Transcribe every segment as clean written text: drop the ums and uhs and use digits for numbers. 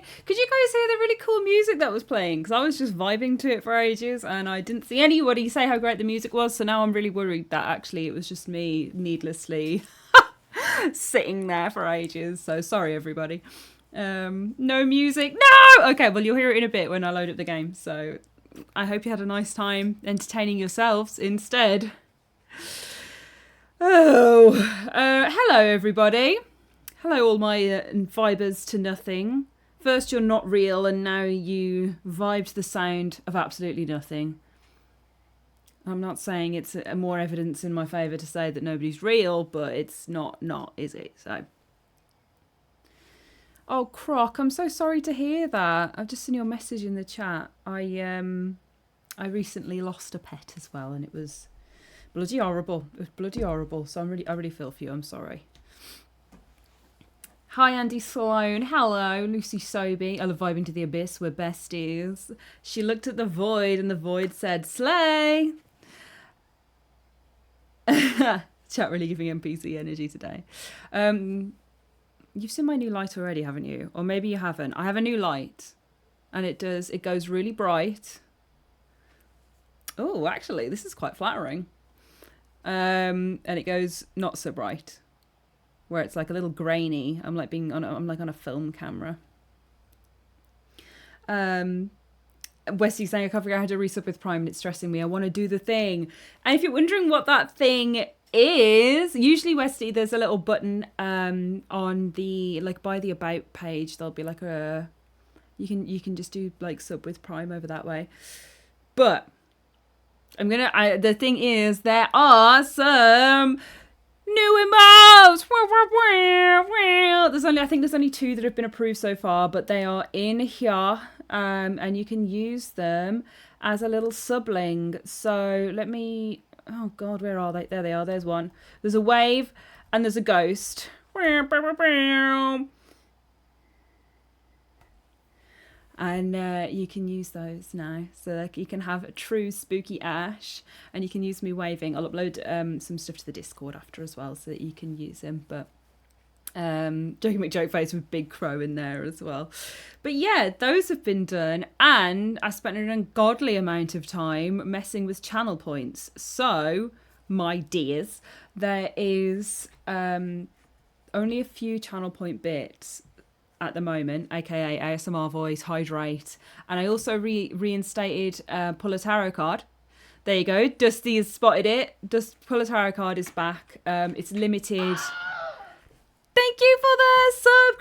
it? Could you guys hear the really cool music that was playing? Because I was just vibing to it for ages and I didn't see anybody say how great the music was. So now I'm really worried that actually it was just me needlessly sitting there for ages. So sorry, everybody. No music. No! Okay, well, you'll hear it in a bit when I load up the game. So I hope you had a nice time entertaining yourselves instead. Oh, hello, everybody. Hello, all my vibers to nothing. First, you're not real, and now you vibe to the sound of absolutely nothing. I'm not saying it's a more evidence in my favour to say that nobody's real, but it's not, is it? So, oh, Croc, I'm so sorry to hear that. I've just seen your message in the chat. I recently lost a pet as well, and it was bloody horrible. It was bloody horrible. So I really feel for you. I'm sorry. Hi, Andy Sloan. Hello, Lucy Sobey. I love vibing to the abyss. We're besties. She looked at the void, and the void said, "Slay." Chat really giving NPC energy today. You've seen my new light already, haven't you? Or maybe you haven't. I have a new light, and it goes really bright. Oh, actually, this is quite flattering. And it goes not so bright, where it's like a little grainy. I'm like on a film camera. Wesley's saying I can't figure out how to resub with Prime and it's stressing me. I want to do the thing. And if you're wondering what that thing is, usually, Wesley, there's a little button on the, like, by the about page. There'll be like you can just do like sub with Prime over that way. But the thing is, there are some new emotes. I think there's only 2 that have been approved so far, but they are in here, and you can use them as a little subling. So let me. Oh God, where are they? There they are. There's one. There's a wave, and there's a ghost. And you can use those now. So like, you can have a true spooky Ash, and you can use me waving. I'll upload some stuff to the Discord after as well, so that you can use him. But Joking McJokeface with Big Crow in there as well. But yeah, those have been done, and I spent an ungodly amount of time messing with channel points. So, my dears, there is only a few channel point bits at the moment, aka ASMR voice, hydrate, and I also reinstated pull a tarot card. There you go. Dusty has spotted it. Pull a tarot card is back. It's limited. Thank you for the sub,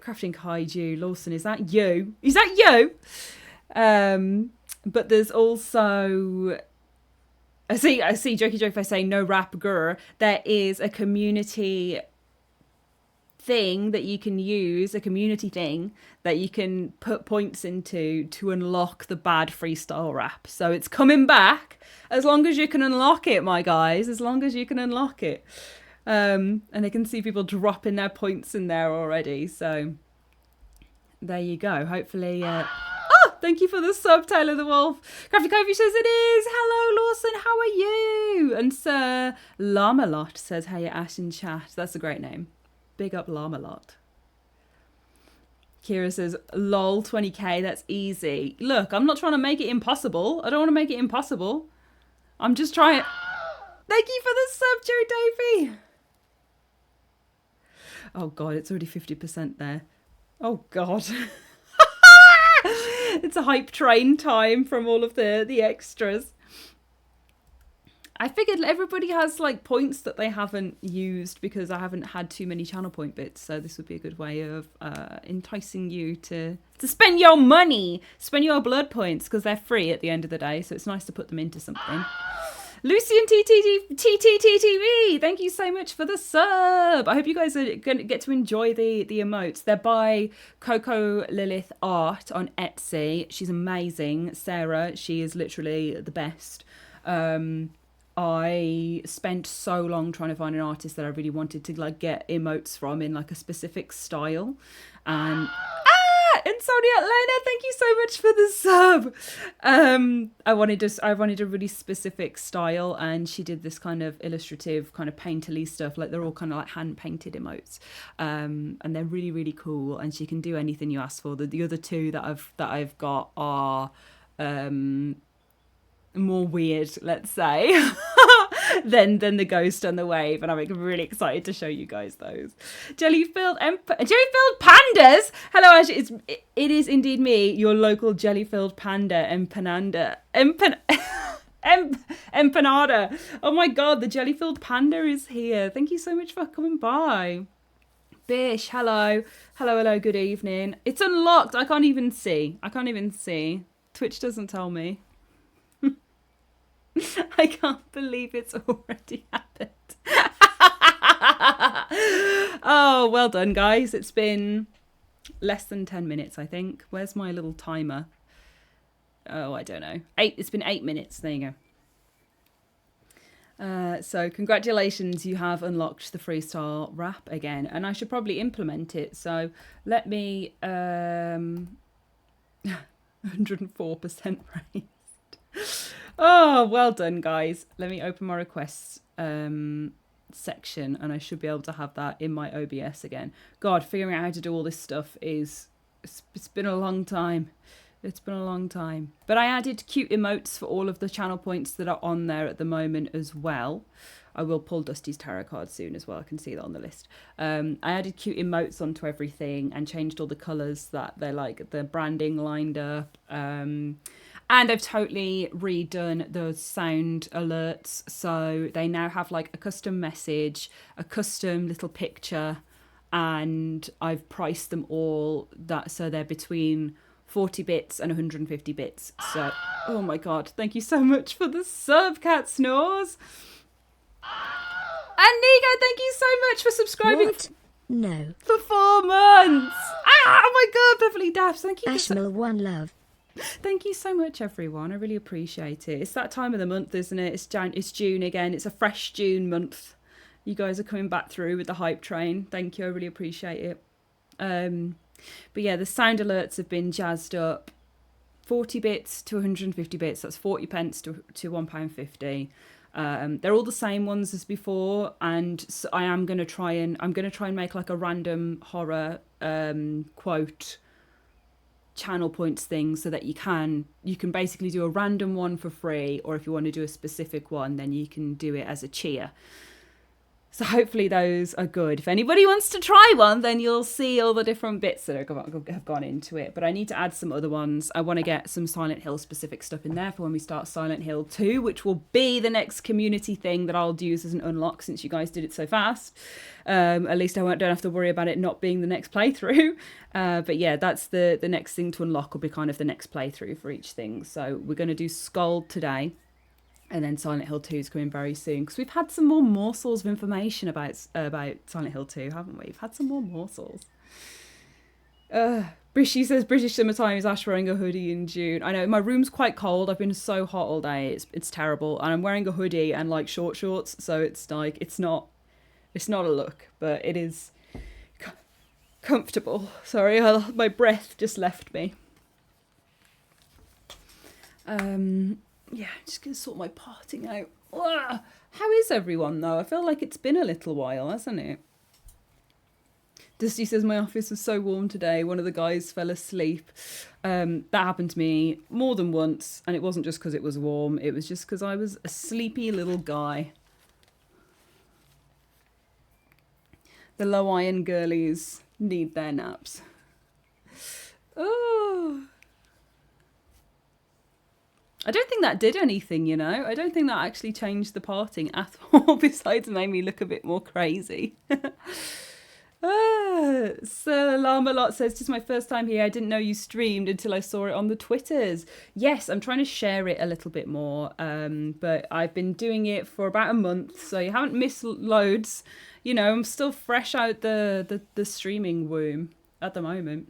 Crafting Kaiju. Lawson, is that you? Is that you? But there's also. I see. Jokey Joke saying no rap grr. There is a community thing that you can use, a community thing that you can put points into to unlock the bad freestyle rap. So it's coming back as long as you can unlock it, my guys, as long as you can unlock it. And I can see people dropping their points in there already. So there you go. Hopefully, thank you for the sub, Taylor the Wolf. Crafty Kofi says it is. Hello, Lawson. How are you? And Sir Lamalot says, hey, Ash in chat. That's a great name. Big up Lamalot. Kira says, lol, 20k, that's easy. Look, I'm not trying to make it impossible. I don't want to make it impossible. I'm just trying. Thank you for the sub, Joe Davey. Oh, God, it's already 50% there. Oh, God. It's a hype train time from all of the extras. I figured everybody has like points that they haven't used because I haven't had too many channel point bits. So this would be a good way of enticing you to spend your money, spend your blood points, because they're free at the end of the day. So it's nice to put them into something. Lucy and TTTV, thank you so much for the sub. I hope you guys are going to get to enjoy the emotes. They're by Coco Lilith Art on Etsy. She's amazing. Sarah, she is literally the best. I spent so long trying to find an artist that I really wanted to like get emotes from in like a specific style. And so Lena, thank you so much for the sub. I wanted a really specific style, and she did this kind of illustrative, kind of painterly stuff. Like they're all kind of like hand painted emotes, and they're really really cool. And she can do anything you ask for. The other two that I've got are more weird, let's say, than the ghost and the wave, and I'm really excited to show you guys those. Jelly-filled pandas. Hello, Ash. It is indeed me, your local jelly-filled panda, empanada. Oh my god, the jelly-filled panda is here. Thank you so much for coming by. Bish, hello, good evening. It's unlocked. I can't even see. Twitch doesn't tell me. I can't believe it's already happened. Oh, well done, guys. It's been less than 10 minutes, I think. Where's my little timer? Oh, I don't know. It's been 8 minutes. There you go. So congratulations, you have unlocked the freestyle rap again. And I should probably implement it. So let me... 104% raised. Oh, well done, guys. Let me open my requests section, and I should be able to have that in my OBS again. God, figuring out how to do all this stuff it's been a long time. It's been a long time. But I added cute emotes for all of the channel points that are on there at the moment as well. I will pull Dusty's tarot card soon as well. I can see that on the list. I added cute emotes onto everything and changed all the colours that they're like, the branding lined up. And I've totally redone those sound alerts. So they now have like a custom message, a custom little picture, and I've priced them all that so they're between 40 bits and 150 bits. So, oh my God, thank you so much for the sub, Cat Snores. And Nico, thank you so much for subscribing. What? No. For 4 months. Oh my God, Beverly Daffs, thank you. Ashmill, one love. Thank you so much, everyone. I really appreciate it. It's that time of the month, isn't it? It's June again. It's a fresh June month. You guys are coming back through with the hype train. Thank you. I really appreciate it. But yeah, the sound alerts have been jazzed up. 40 bits to 150 bits. That's 40 pence to £1.50. They're all the same ones as before, and so I'm gonna try and make like a random horror quote channel points thing, so that you can basically do a random one for free, or if you want to do a specific one, then you can do it as a cheer. So hopefully those are good. If anybody wants to try one, then you'll see all the different bits that have gone into it. But I need to add some other ones. I want to get some Silent Hill specific stuff in there for when we start Silent Hill 2, which will be the next community thing that I'll use as an unlock, since you guys did it so fast. At least I don't have to worry about it not being the next playthrough. But yeah, that's the next thing to unlock, will be kind of the next playthrough for each thing. So we're going to do SKALD today. And then Silent Hill 2 is coming very soon, because we've had some more morsels of information about Silent Hill 2, haven't we? We've had some more morsels. Brishy says British summertime is Ash wearing a hoodie in June. I know, my room's quite cold. I've been so hot all day. It's terrible. And I'm wearing a hoodie and like short shorts, so it's like it's not a look, but it is comfortable. Sorry, my breath just left me. Yeah, I'm just going to sort my parting out. Ugh. How is everyone, though? I feel like it's been a little while, hasn't it? Dusty says, my office was so warm today. One of the guys fell asleep. That happened to me more than once. And it wasn't just because it was warm. It was just because I was a sleepy little guy. The low iron girlies need their naps. Oh. I don't think that did anything, you know. I don't think that actually changed the parting at all, besides made me look a bit more crazy. So Llama Lot says, this is my first time here. I didn't know you streamed until I saw it on the Twitters. Yes, I'm trying to share it a little bit more, but I've been doing it for about a month, so you haven't missed loads. You know, I'm still fresh out the streaming womb at the moment.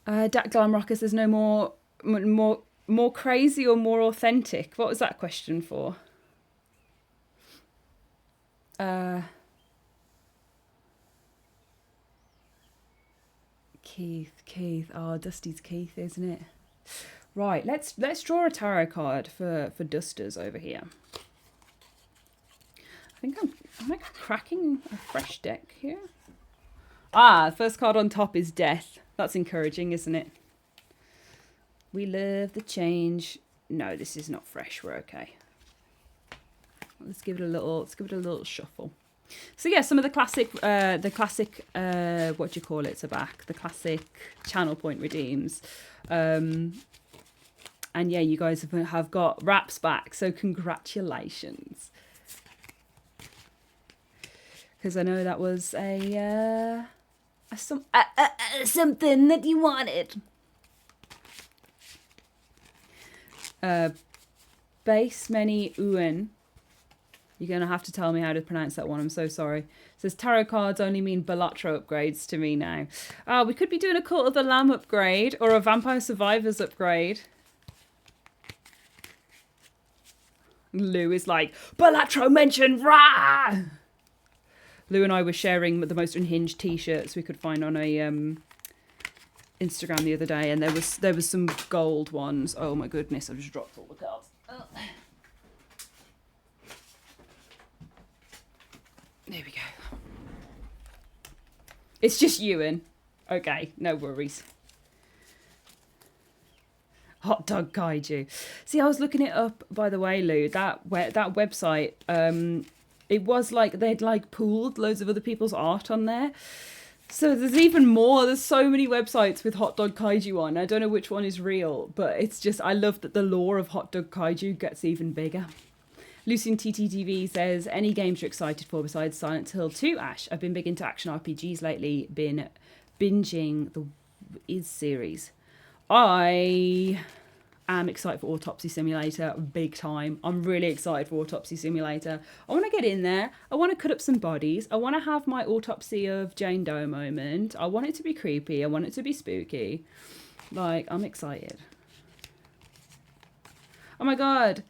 Dak Glam Rocker says, no more crazy or more authentic? What was that question for? Keith. Oh, Dusty's Keith, isn't it? Right, let's draw a tarot card for Dusters over here. I think am I cracking a fresh deck here? Ah, the first card on top is Death. That's encouraging, isn't it? We love the change. No, this is not fresh. We're okay. Let's give it a little shuffle. So yeah, some of the classic what do you call it? Back the classic channel point redeems. And yeah, you guys have got wraps back, so congratulations. Because I know that was something that you wanted. Base many Uen. You're going to have to tell me how to pronounce that one. I'm so sorry. It says tarot cards only mean Balatro upgrades to me now. We could be doing a Cult of the Lamb upgrade or a Vampire Survivors upgrade. Lou is like, Balatro mentioned, rah! Lou and I were sharing the most unhinged t-shirts we could find on a Instagram the other day, and there was some gold ones. Oh my goodness, I've just dropped all the cards. Oh. There we go. It's just Ewan. Okay, no worries. Hot Dog Kaiju. See, I was looking it up, by the way, Lou. That website, it was like they'd like pooled loads of other people's art on there. So there's even more. There's so many websites with Hot Dog Kaiju on. I don't know which one is real, but it's just, I love that the lore of Hot Dog Kaiju gets even bigger. Lucian TTTV says, any games you're excited for besides Silent Hill 2, Ash? I've been big into action RPGs lately, been binging the Is series. I am excited for Autopsy Simulator, big time. I'm really excited for Autopsy Simulator. I want to get in there. I want to cut up some bodies. I want to have my autopsy of Jane Doe moment. I want it to be creepy. I want it to be spooky. Like, I'm excited. Oh my god.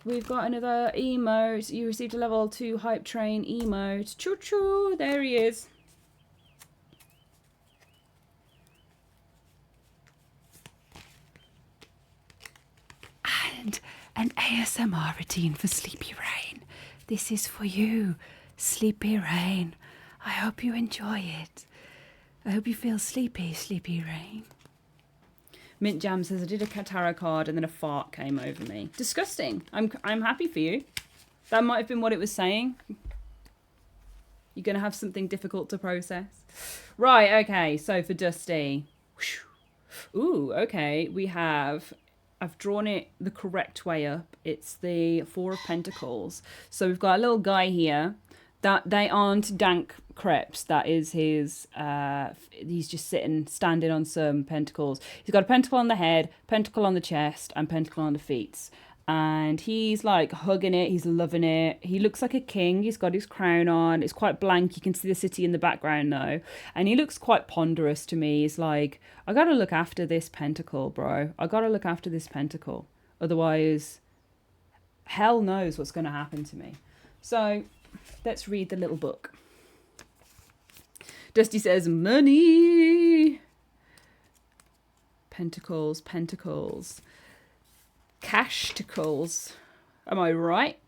We've got another emote. You received a level 2 hype train emote. Choo choo. There he is. And an ASMR routine for Sleepy Rain. This is for you, Sleepy Rain. I hope you enjoy it. I hope you feel sleepy, Sleepy Rain. Mint Jam says, I did a tarot card and then a fart came over me. Disgusting. I'm happy for you. That might have been what it was saying. You're going to have something difficult to process. Right, okay. So for Dusty. Ooh, okay. I've drawn it the correct way up. It's the Four of Pentacles. So we've got a little guy here. That they aren't dank crepes. That is his, he's just standing on some pentacles. He's got a pentacle on the head, pentacle on the chest, and pentacle on the feet. And he's like hugging it. He's loving it. He looks like a king. He's got his crown on. It's quite blank. You can see the city in the background though. And he looks quite ponderous to me. He's like, I gotta look after this pentacle, bro. I gotta look after this pentacle. Otherwise, hell knows what's gonna happen to me. So let's read the little book. Dusty says, money. Pentacles, pentacles. Cashticles. Am I right?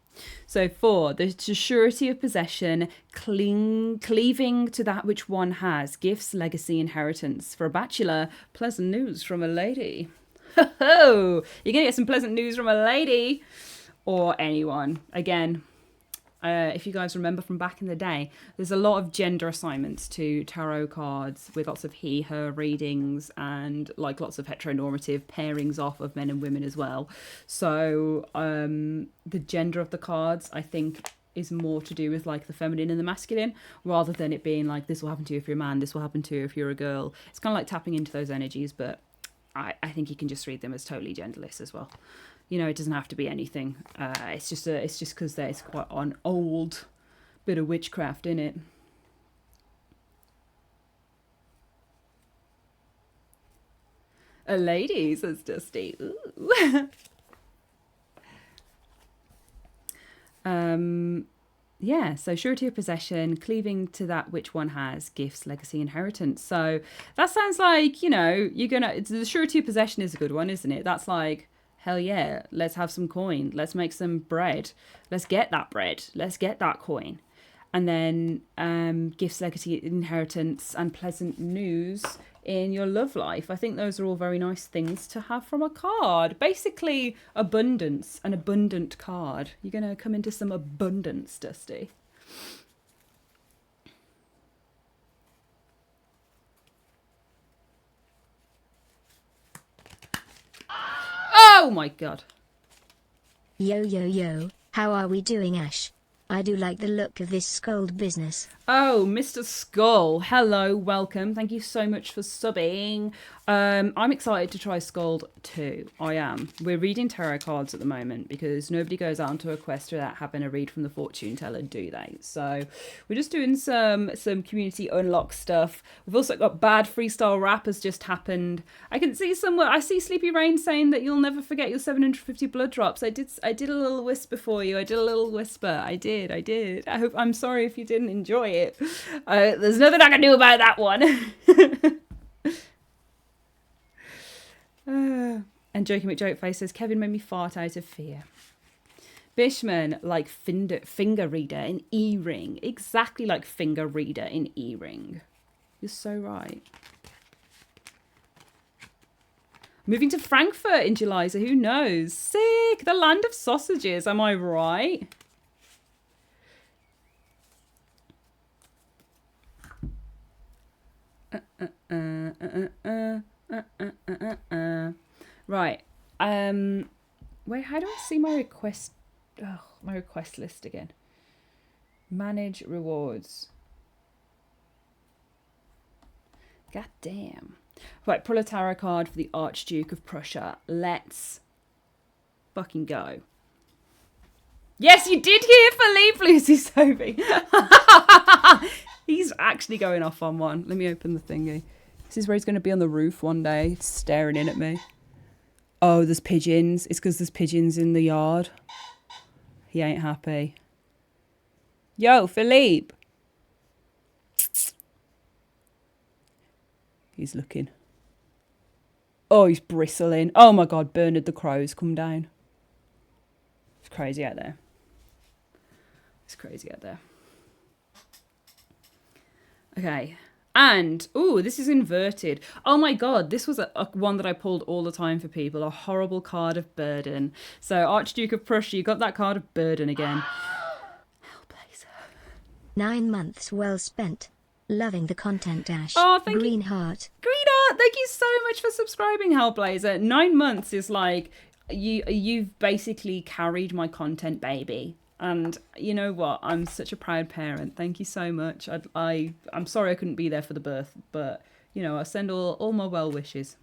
So 4, the surety of possession, cleaving to that which one has, gifts, legacy, inheritance. For a bachelor, pleasant news from a lady. Ho ho! You're going to get some pleasant news from a lady. Or anyone. Again, if you guys remember from back in the day, there's a lot of gender assignments to tarot cards with lots of he, her readings and like lots of heteronormative pairings off of men and women as well. So the gender of the cards, I think, is more to do with like the feminine and the masculine rather than it being like this will happen to you if you're a man, this will happen to you if you're a girl. It's kind of like tapping into those energies, but I think you can just read them as totally genderless as well. You know, it doesn't have to be anything. It's just because there's quite an old bit of witchcraft in it. A lady, says Dusty. Ooh. yeah, so surety of possession, cleaving to that which one has, gifts, legacy, inheritance. So that sounds like, the surety of possession is a good one, isn't it? That's like, hell yeah, let's have some coin. Let's make some bread. Let's get that bread. Let's get that coin. And then gifts, legacy, inheritance, and pleasant news in your love life. I think those are all very nice things to have from a card. Basically, abundance, an abundant card. You're going to come into some abundance, Dusty. Oh my god. Yo yo yo, how are we doing, Ash? I do like the look of this SKALD business. Oh, Mr. Skull, hello, welcome. Thank you so much for subbing. I'm excited to try SKALD too. I am. We're reading tarot cards at the moment because nobody goes out onto a quest without having a read from the fortune teller, do they? So we're just doing some community unlock stuff. We've also got bad freestyle rap has just happened. I can see somewhere. I see Sleepy Rain saying that you'll never forget your 750 blood drops. I did a little whisper for you. I did a little whisper. I did. I'm sorry if you didn't enjoy it. There's nothing I can do about that one. And Joking McJokeface says, Kevin made me fart out of fear. Bishman, like finger reader in E-ring. Exactly like finger reader in E-ring. You're so right. Moving to Frankfurt in July, so who knows? Sick! The land of sausages, am I right? Right. Wait, how do I see my request? Oh, my request list again. Manage rewards. God damn. Right, pull a tarot card for the Archduke of Prussia. Let's fucking go. Yes, you did hear Philippe, Lucy Sophie. He's actually going off on one. Let me open the thingy. This is where he's going to be on the roof one day, staring in at me. Oh, there's pigeons. It's because there's pigeons in the yard. He ain't happy. Yo, Philippe. He's looking. Oh, he's bristling. Oh my God, Bernard the Crows, come down. It's crazy out there. It's crazy out there. Okay. And, ooh, this is inverted. Oh my God, this was a one that I pulled all the time for people. A horrible card of burden. So, Archduke of Prussia, you got that card of burden again. Hellblazer. 9 months well spent. Loving the content, Ash. Oh, thank Green you. heart. Green heart, thank you so much for subscribing, Hellblazer. 9 months is like, you've basically carried my content, baby. And you know what? I'm such a proud parent. Thank you so much. I'm sorry I couldn't be there for the birth, but I send all my well wishes.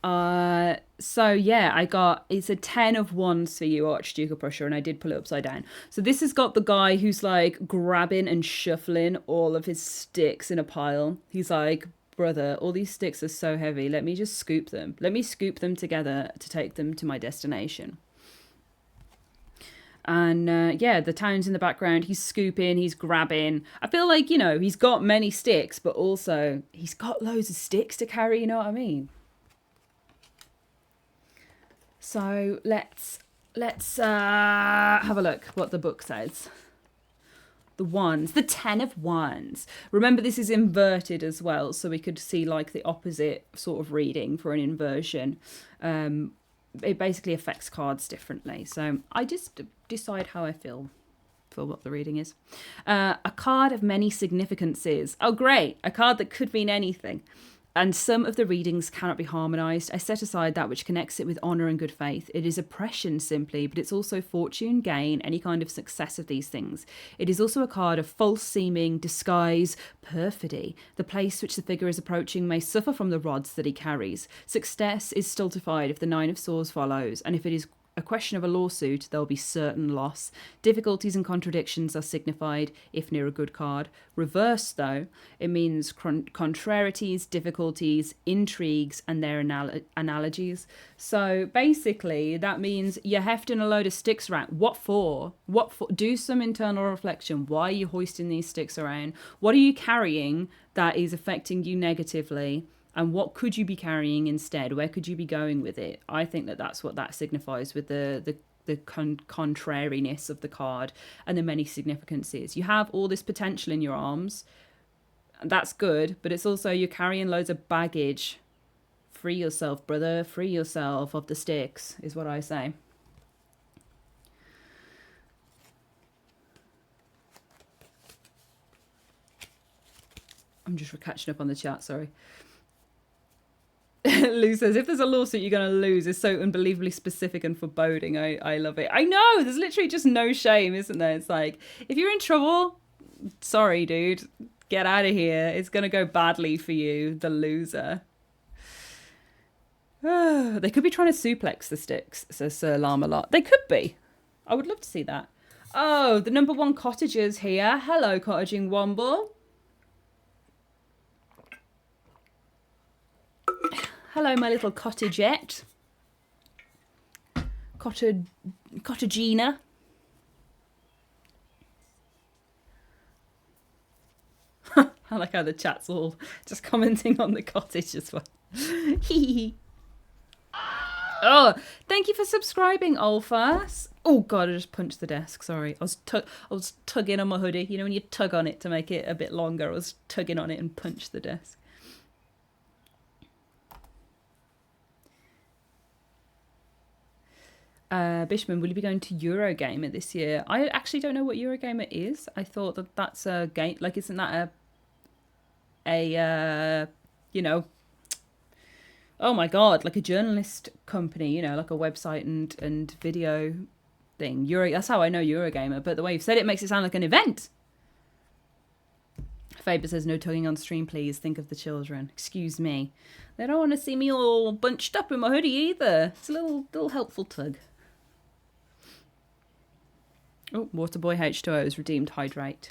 So yeah, it's a 10 of wands for you, Archduke of Prussia, and I did pull it upside down. So this has got the guy who's like grabbing and shuffling all of his sticks in a pile. He's like, brother, all these sticks are so heavy. Let me just scoop them. Let me scoop them together to take them to my destination. And the town's in the background. He's scooping, he's grabbing. I feel like, he's got many sticks, but also he's got loads of sticks to carry, you know what I mean? So let's have a look what the book says. The wands, the 10 of wands. Remember, this is inverted as well, so we could see like the opposite sort of reading for an inversion. It basically affects cards differently. So I just decide how I feel for what the reading is. A card of many significances. Oh, great. A card that could mean anything. And some of the readings cannot be harmonised. I set aside that which connects it with honour and good faith. It is oppression simply, but it's also fortune, gain, any kind of success of these things. It is also a card of false seeming, disguise, perfidy. The place which the figure is approaching may suffer from the rods that he carries. Success is stultified if the 9 of swords follows, and if it is a question of a lawsuit, there will be certain loss. Difficulties and contradictions are signified if near a good card. Reverse, though, it means contrarieties, difficulties, intrigues, and their analogies. So basically, that means you're hefting a load of sticks around. What for? What for? Do some internal reflection. Why are you hoisting these sticks around? What are you carrying that is affecting you negatively? And what could you be carrying instead? Where could you be going with it? I think that that's what that signifies with the contrariness of the card and the many significances. You have all this potential in your arms. That's good, but it's also you're carrying loads of baggage. Free yourself, brother. Free yourself of the sticks, is what I say. I'm just catching up on the chat, sorry. Lou says, if there's a lawsuit you're going to lose is so unbelievably specific and foreboding. I love it. I know, there's literally just no shame, isn't there? It's like, if you're in trouble, sorry, dude, get out of here. It's going to go badly for you, the loser. They could be trying to suplex the sticks, says Sir Llamalot. They could be. I would love to see that. Oh, the number one cottager's here. Hello, cottaging Womble. Hello, my little cottagette. Cottagina. I like how the chat's all just commenting on the cottage as well. Oh, thank you for subscribing, Olfas. Oh God, I just punched the desk. Sorry, I was tugging on my hoodie. You know when you tug on it to make it a bit longer. I was tugging on it and punched the desk. Bishman, will you be going to Eurogamer this year? I actually don't know what Eurogamer is. I thought that that's a game, like, isn't that you know, oh my God, like a journalist company, you know, like a website and video thing. That's how I know Eurogamer, but the way you've said it makes it sound like an event. Faber says, no tugging on stream, please. Think of the children. Excuse me. They don't want to see me all bunched up in my hoodie either. It's a little helpful tug. Oh, Waterboy H2O has redeemed Hydrate.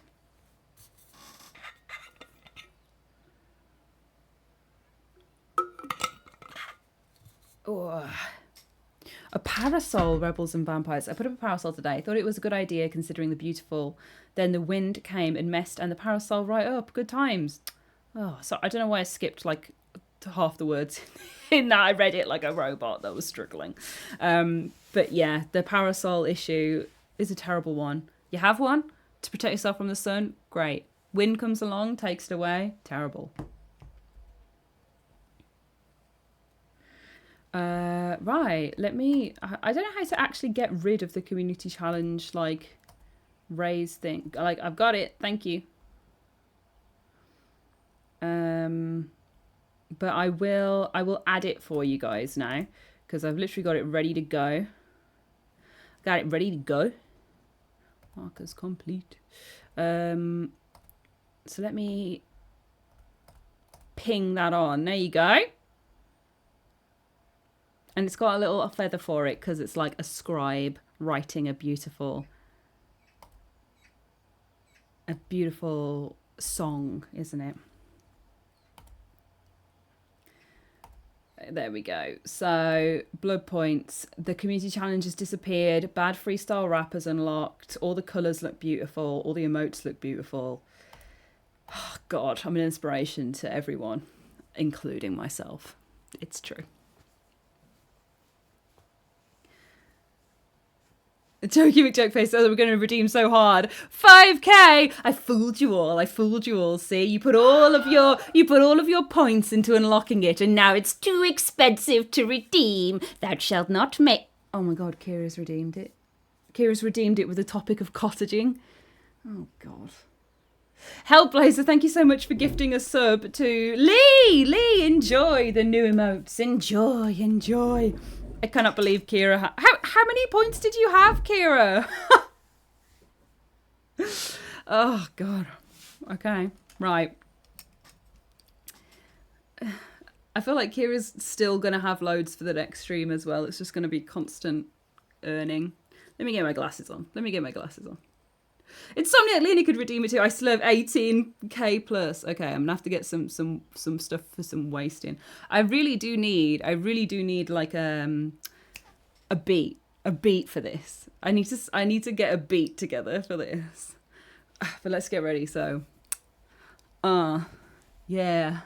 Oh. A parasol, Rebels and Vampires. I put up a parasol today. I thought it was a good idea considering the beautiful. Then the wind came and messed and the parasol right up. Good times. Oh, so I don't know why I skipped like half the words in that. I read it like a robot that was struggling. But yeah, the parasol issue is a terrible one. You have one to protect yourself from the sun. Great. Wind comes along, takes it away. Terrible. Right, I don't know how to actually get rid of the community challenge, like, raise thing. Like, I've got it, thank you. But I will add it for you guys now, because I've literally got it ready to go. Got it ready to go. Markers complete. So let me ping that on. There you go. And it's got a little feather for it because it's like a scribe writing a beautiful song, isn't it? There we go. So, blood points. The community challenge has disappeared. Bad freestyle rappers unlocked. All the colours look beautiful. All the emotes look beautiful. Oh, God, I'm an inspiration to everyone, including myself. It's true. Jokey McJokeface says we're going to redeem so hard. 5k! I fooled you all. I fooled you all. See, you put all of your points into unlocking it, and now it's too expensive to redeem. Thou shalt not make. Oh my God, Kira's redeemed it. Kira's redeemed it with the topic of cottaging. Oh God. Hellblazer, thank you so much for gifting a sub to Lee. Lee, enjoy the new emotes. Enjoy. I cannot believe Kira. How many points did you have, Kira? Oh, God. Okay, right. I feel like Kira's still going to have loads for the next stream as well. It's just going to be constant earning. Let me get my glasses on. Insomniac Lena could redeem it too. I still have 18k plus. Okay, I'm gonna have to get some stuff for some wasting. I really do need like a beat for this. I need to get a beat together for this. But let's get ready. So, yeah,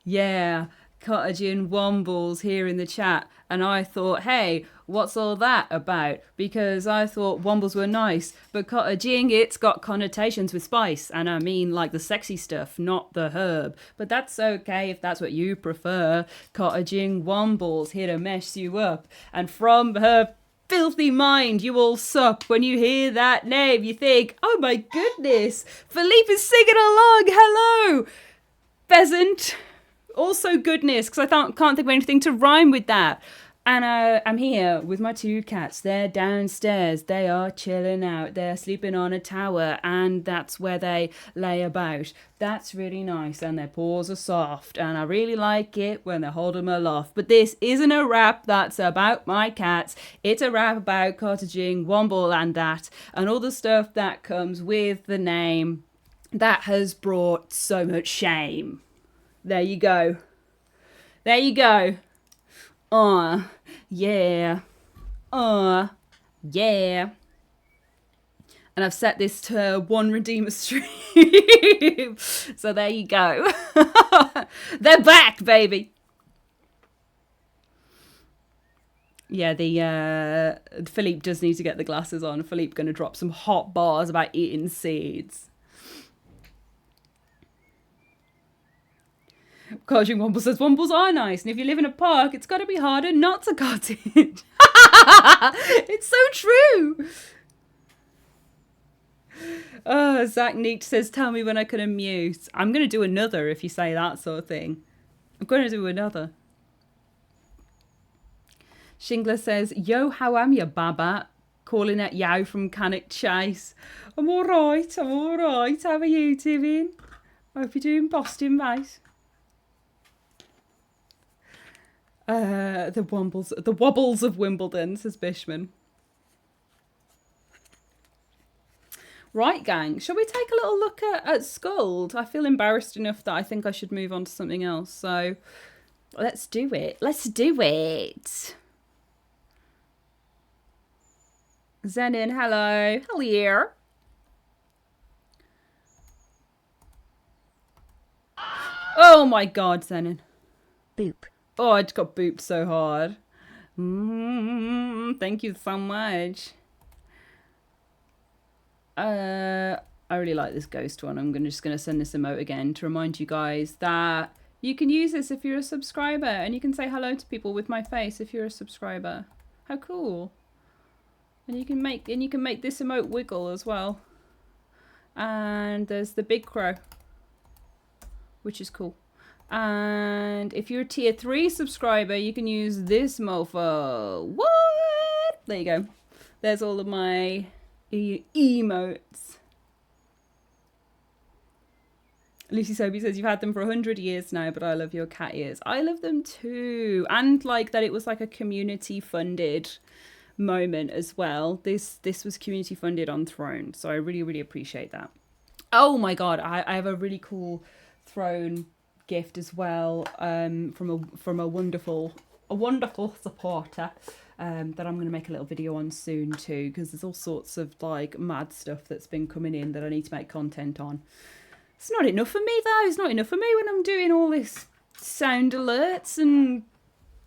yeah. Cottage and Wombles here in the chat, and I thought, hey, what's all that about? Because I thought Wombles were nice, but cottaging, it's got connotations with spice, and I mean like the sexy stuff, not the herb. But that's okay if that's what you prefer. Cottaging Wombles here to mess you up, and from her filthy mind you all sup. When you hear that name, you think, oh my goodness, Philippe is singing along. Hello, pheasant. Also goodness, because I can't think of anything to rhyme with that. And I'm here with my two cats. They're downstairs. They are chilling out. They're sleeping on a tower, and that's where they lay about. That's really nice, and their paws are soft, and I really like it when they hold them aloft. But this isn't a rap that's about my cats. It's a rap about cottaging, Womble, and that, and all the stuff that comes with the name that has brought so much shame. There you go. Yeah. Yeah. And I've set this to one Redeemer stream. So there you go. They're back, baby. Yeah, the Philippe does need to get the glasses on. Philippe going to drop some hot bars about eating seeds. Cottaging Womble says, Wombles are nice, and if you live in a park, it's got to be harder not to cottage. It's so true. Zach Neat says, tell me when I can unmute. I'm going to do another if you say that sort of thing. I'm going to do another. Shingler says, yo, how am you, Baba? Calling at Yow from Cannock Chase. I'm all right. How are you doing? Hope you're doing Boston, mate. The wobbles of Wimbledon, says Bishman. Right, gang, shall we take a little look at SKALD? I feel embarrassed enough that I think I should move on to something else. So let's do it. Zenon, hello. Hello. Oh my God, Zenon. Boop. Oh, I just got booped so hard. Thank you so much. I really like this ghost one. I'm just gonna send this emote again to remind you guys that you can use this if you're a subscriber, and you can say hello to people with my face if you're a subscriber. How cool! And you can make this emote wiggle as well. And there's the big crow, which is cool. And if you're a tier 3 subscriber, you can use this mofo. What? There you go. There's all of my emotes. Lucy Soby says, you've had them for 100 years now, but I love your cat ears. I love them too. And like that it was like a community funded moment as well. This was community funded on Throne. So I really, really appreciate that. Oh my God. I have a really cool Throne gift as well, from a wonderful supporter, that I'm going to make a little video on soon too, because there's all sorts of like mad stuff that's been coming in that I need to make content on. It's not enough for me though. It's not enough for me when I'm doing all this sound alerts and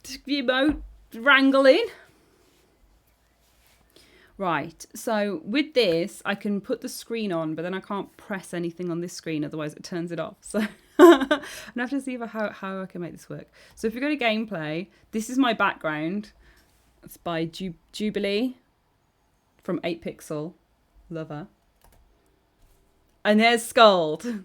emote wrangling. Right, so with this, I can put the screen on, but then I can't press anything on this screen, otherwise it turns it off. So I'm going to have to see how I can make this work. So if we go to gameplay, this is my background. It's by Jubilee from 8pixel. Love her. And there's SKALD.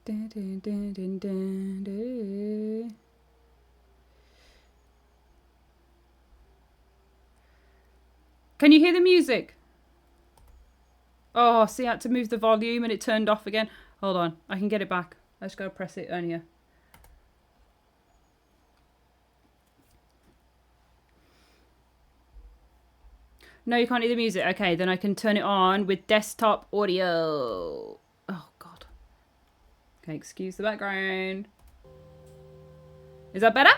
Dun, dun, dun, dun, dun, dun. Can you hear the music? Oh, see, I had to move the volume and it turned off again. Hold on, I can get it back. I just gotta press it on here. No, you can't hear the music. Okay, then I can turn it on with desktop audio. Oh, God. Okay, excuse the background. Is that better?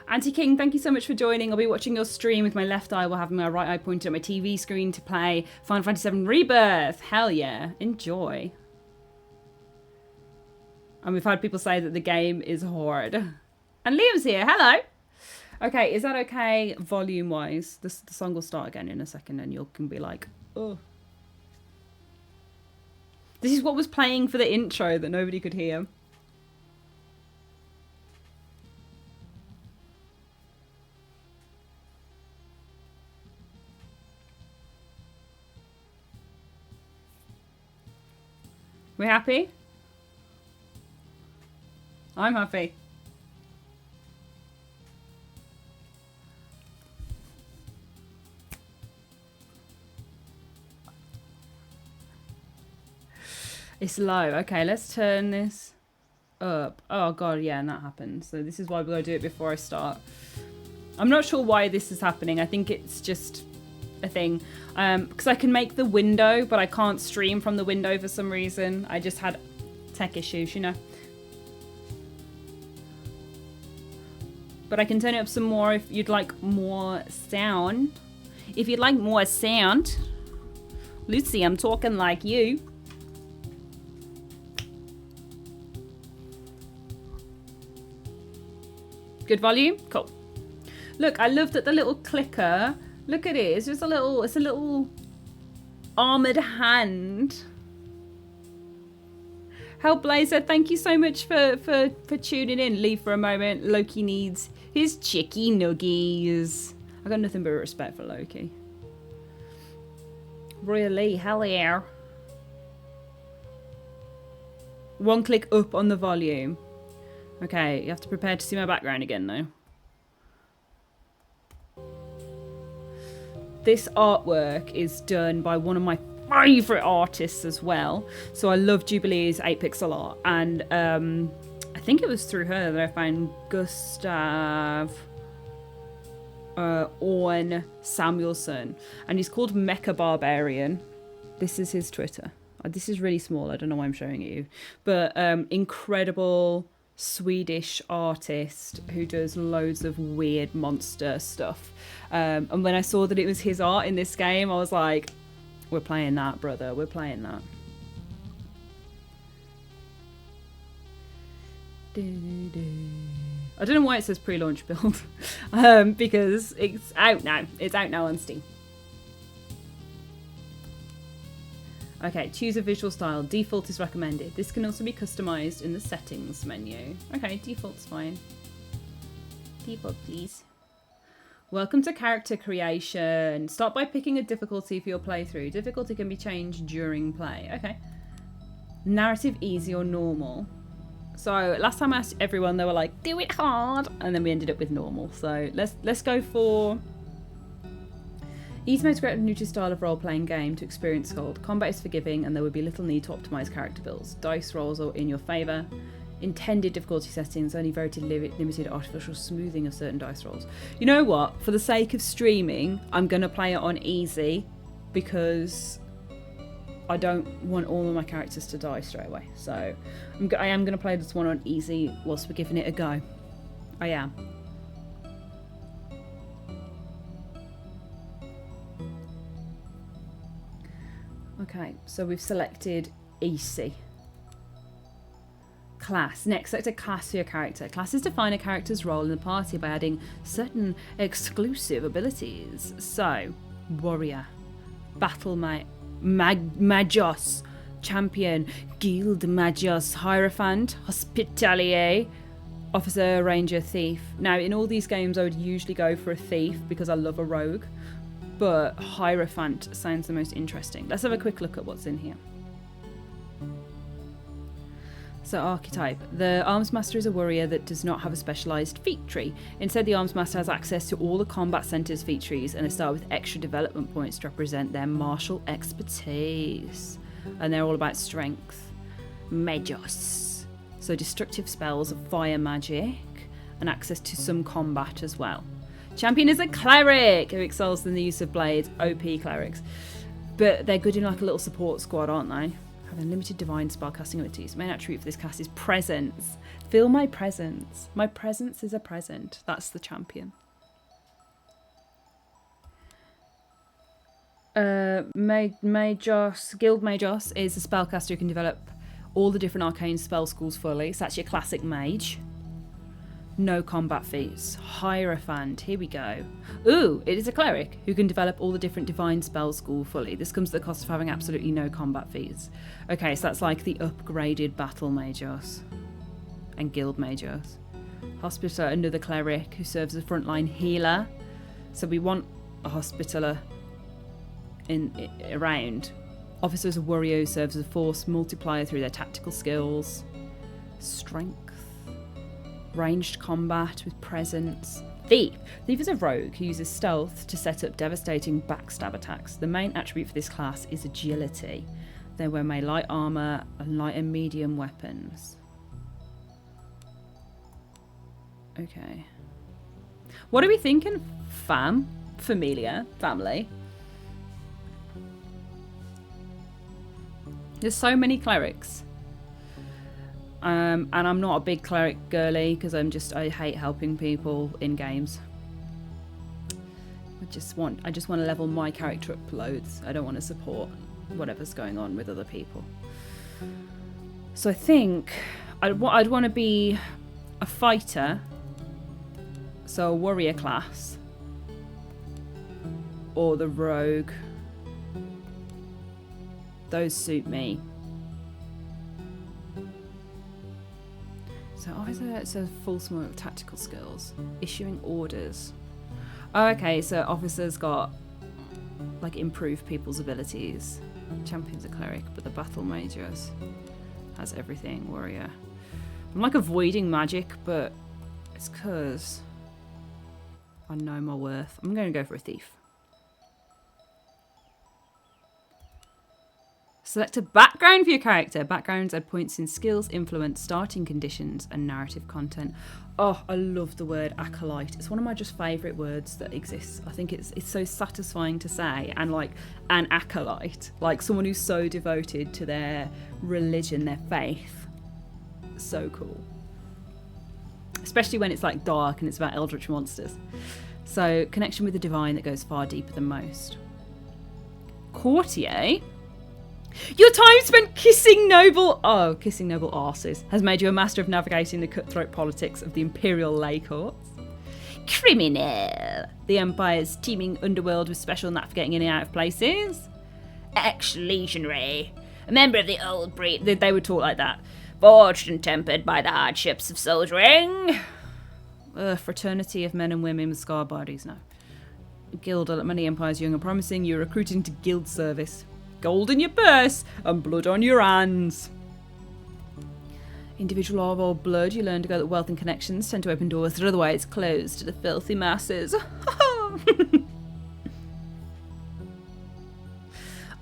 Auntie King, thank you so much for joining. I'll be watching your stream with my left eye while having my right eye pointed at my TV screen to play Final Fantasy VII Rebirth. Hell yeah. Enjoy. And we've had people say that the game is hard. And Liam's here. Hello. Okay, is that okay volume-wise? The song will start again in a second and you can be like, oh. This is what was playing for the intro that nobody could hear. We happy? I'm happy. It's low. Okay, let's turn this up. Oh god, yeah, and that happened. So this is why we're going to do it before I start. I'm not sure why this is happening. I think it's just a thing. Because I can make the window, but I can't stream from the window for some reason. I just had tech issues, you know. But I can turn it up some more if you'd like more sound. If you'd like more sound. Lucy, I'm talking like you. Good volume? Cool. Look, I love that the little clicker, look at it, it's just a little armoured hand. Hellblazer, thank you so much for tuning in. Leave for a moment. Loki needs his chicky nuggies. I got nothing but respect for Loki. Really, hell yeah. One click up on the volume. Okay, you have to prepare to see my background again though. This artwork is done by one of my favourite artists as well. So I love Jubilee's 8-pixel art. And I think it was through her that I found Gustav Orn Samuelson. And he's called Mecha Barbarian. This is his Twitter. This is really small. I don't know why I'm showing it you. But incredible Swedish artist who does loads of weird monster stuff. And when I saw that it was his art in this game, I was like, we're playing that, brother. We're playing that. I don't know why it says pre-launch build. Because it's out now. It's out now on Steam. Okay, choose a visual style. Default is recommended. This can also be customized in the settings menu. Okay, default's fine. Default, please. Welcome to character creation. Start by picking a difficulty for your playthrough. Difficulty can be changed during play. Okay. Narrative, easy or normal. So last time I asked everyone, they were like, do it hard. And then we ended up with normal. So let's go for... Easy mode to create a neutral style of role-playing game to experience SKALD. Combat is forgiving and there would be little need to optimise character builds. Dice rolls are in your favour. Intended difficulty settings, only very limited artificial smoothing of certain dice rolls. You know what? For the sake of streaming, I'm going to play it on easy because I don't want all of my characters to die straight away. So I am going to play this one on easy whilst we're giving it a go. I am. Okay, so we've selected easy. Class. Next, select a class for your character. Classes define a character's role in the party by adding certain exclusive abilities. So, warrior, battle magos, champion, guild magos, hierophant, hospitalier, officer, ranger, thief. Now, in all these games, I would usually go for a thief because I love a rogue, but hierophant sounds the most interesting. Let's have a quick look at what's in here. So archetype. The Arms Master is a warrior that does not have a specialised feat tree. Instead, the Arms Master has access to all the Combat Centre's feat trees and they start with extra development points to represent their martial expertise. And they're all about strength. Magos. So destructive spells of fire magic and access to some combat as well. Champion is a cleric who excels in the use of blades, OP clerics. But they're good in like a little support squad, aren't they? Having limited divine spellcasting abilities. Main attribute for this class is presence. Feel my presence. My presence is a present. That's the champion. Magos, Guild Magos is a spellcaster who can develop all the different arcane spell schools fully. It's actually a classic mage. No combat feats. Hierophant. Here we go. Ooh, it is a cleric who can develop all the different divine spell school fully. This comes at the cost of having absolutely no combat feats. Okay, so that's like the upgraded battle magos and guild magos. Hospitaller, another cleric who serves as a frontline healer. So we want a hospitaller around. Officer is a warrior who serves as a force multiplier through their tactical skills. Strength. Ranged combat with presence. Thief. Thief is a rogue who uses stealth to set up devastating backstab attacks. The main attribute for this class is agility. They wear light armour and light and medium weapons. Okay. What are we thinking? Familia? Family? There's so many clerics. And I'm not a big cleric girly because I hate helping people in games. I just want to level my character up loads. I don't want to support whatever's going on with other people. So I think I'd want to be a fighter, so a warrior class, or the rogue. Those suit me. So officer, it says full small tactical skills. Issuing orders. Oh, okay, so officer's got like improved people's abilities. Champion's a cleric, but the battle magos has everything. Warrior. I'm like avoiding magic, but it's because I know my worth. I'm going to go for a thief. Select a background for your character. Backgrounds add points in skills, influence, starting conditions, and narrative content. Oh, I love the word acolyte. It's one of my just favourite words that exists. I think it's so satisfying to say, and like an acolyte, like someone who's so devoted to their religion, their faith. So cool. Especially when it's like dark and it's about eldritch monsters. So connection with the divine that goes far deeper than most. Courtier. Your time spent kissing noble arses has made you a master of navigating the cutthroat politics of the imperial lay courts. Criminal. The Empire's teeming underworld with special navigating in and out of places. Ex-legionary. A member of the old breed. They would talk like that. Forged and tempered by the hardships of soldiering. Fraternity of men and women with scar bodies, no. Guild, like many empires young and promising, you're recruiting to guild service. Gold in your purse and blood on your hands. Individual of old blood, you learn to go that wealth and connections tend to open doors that are otherwise closed to the filthy masses.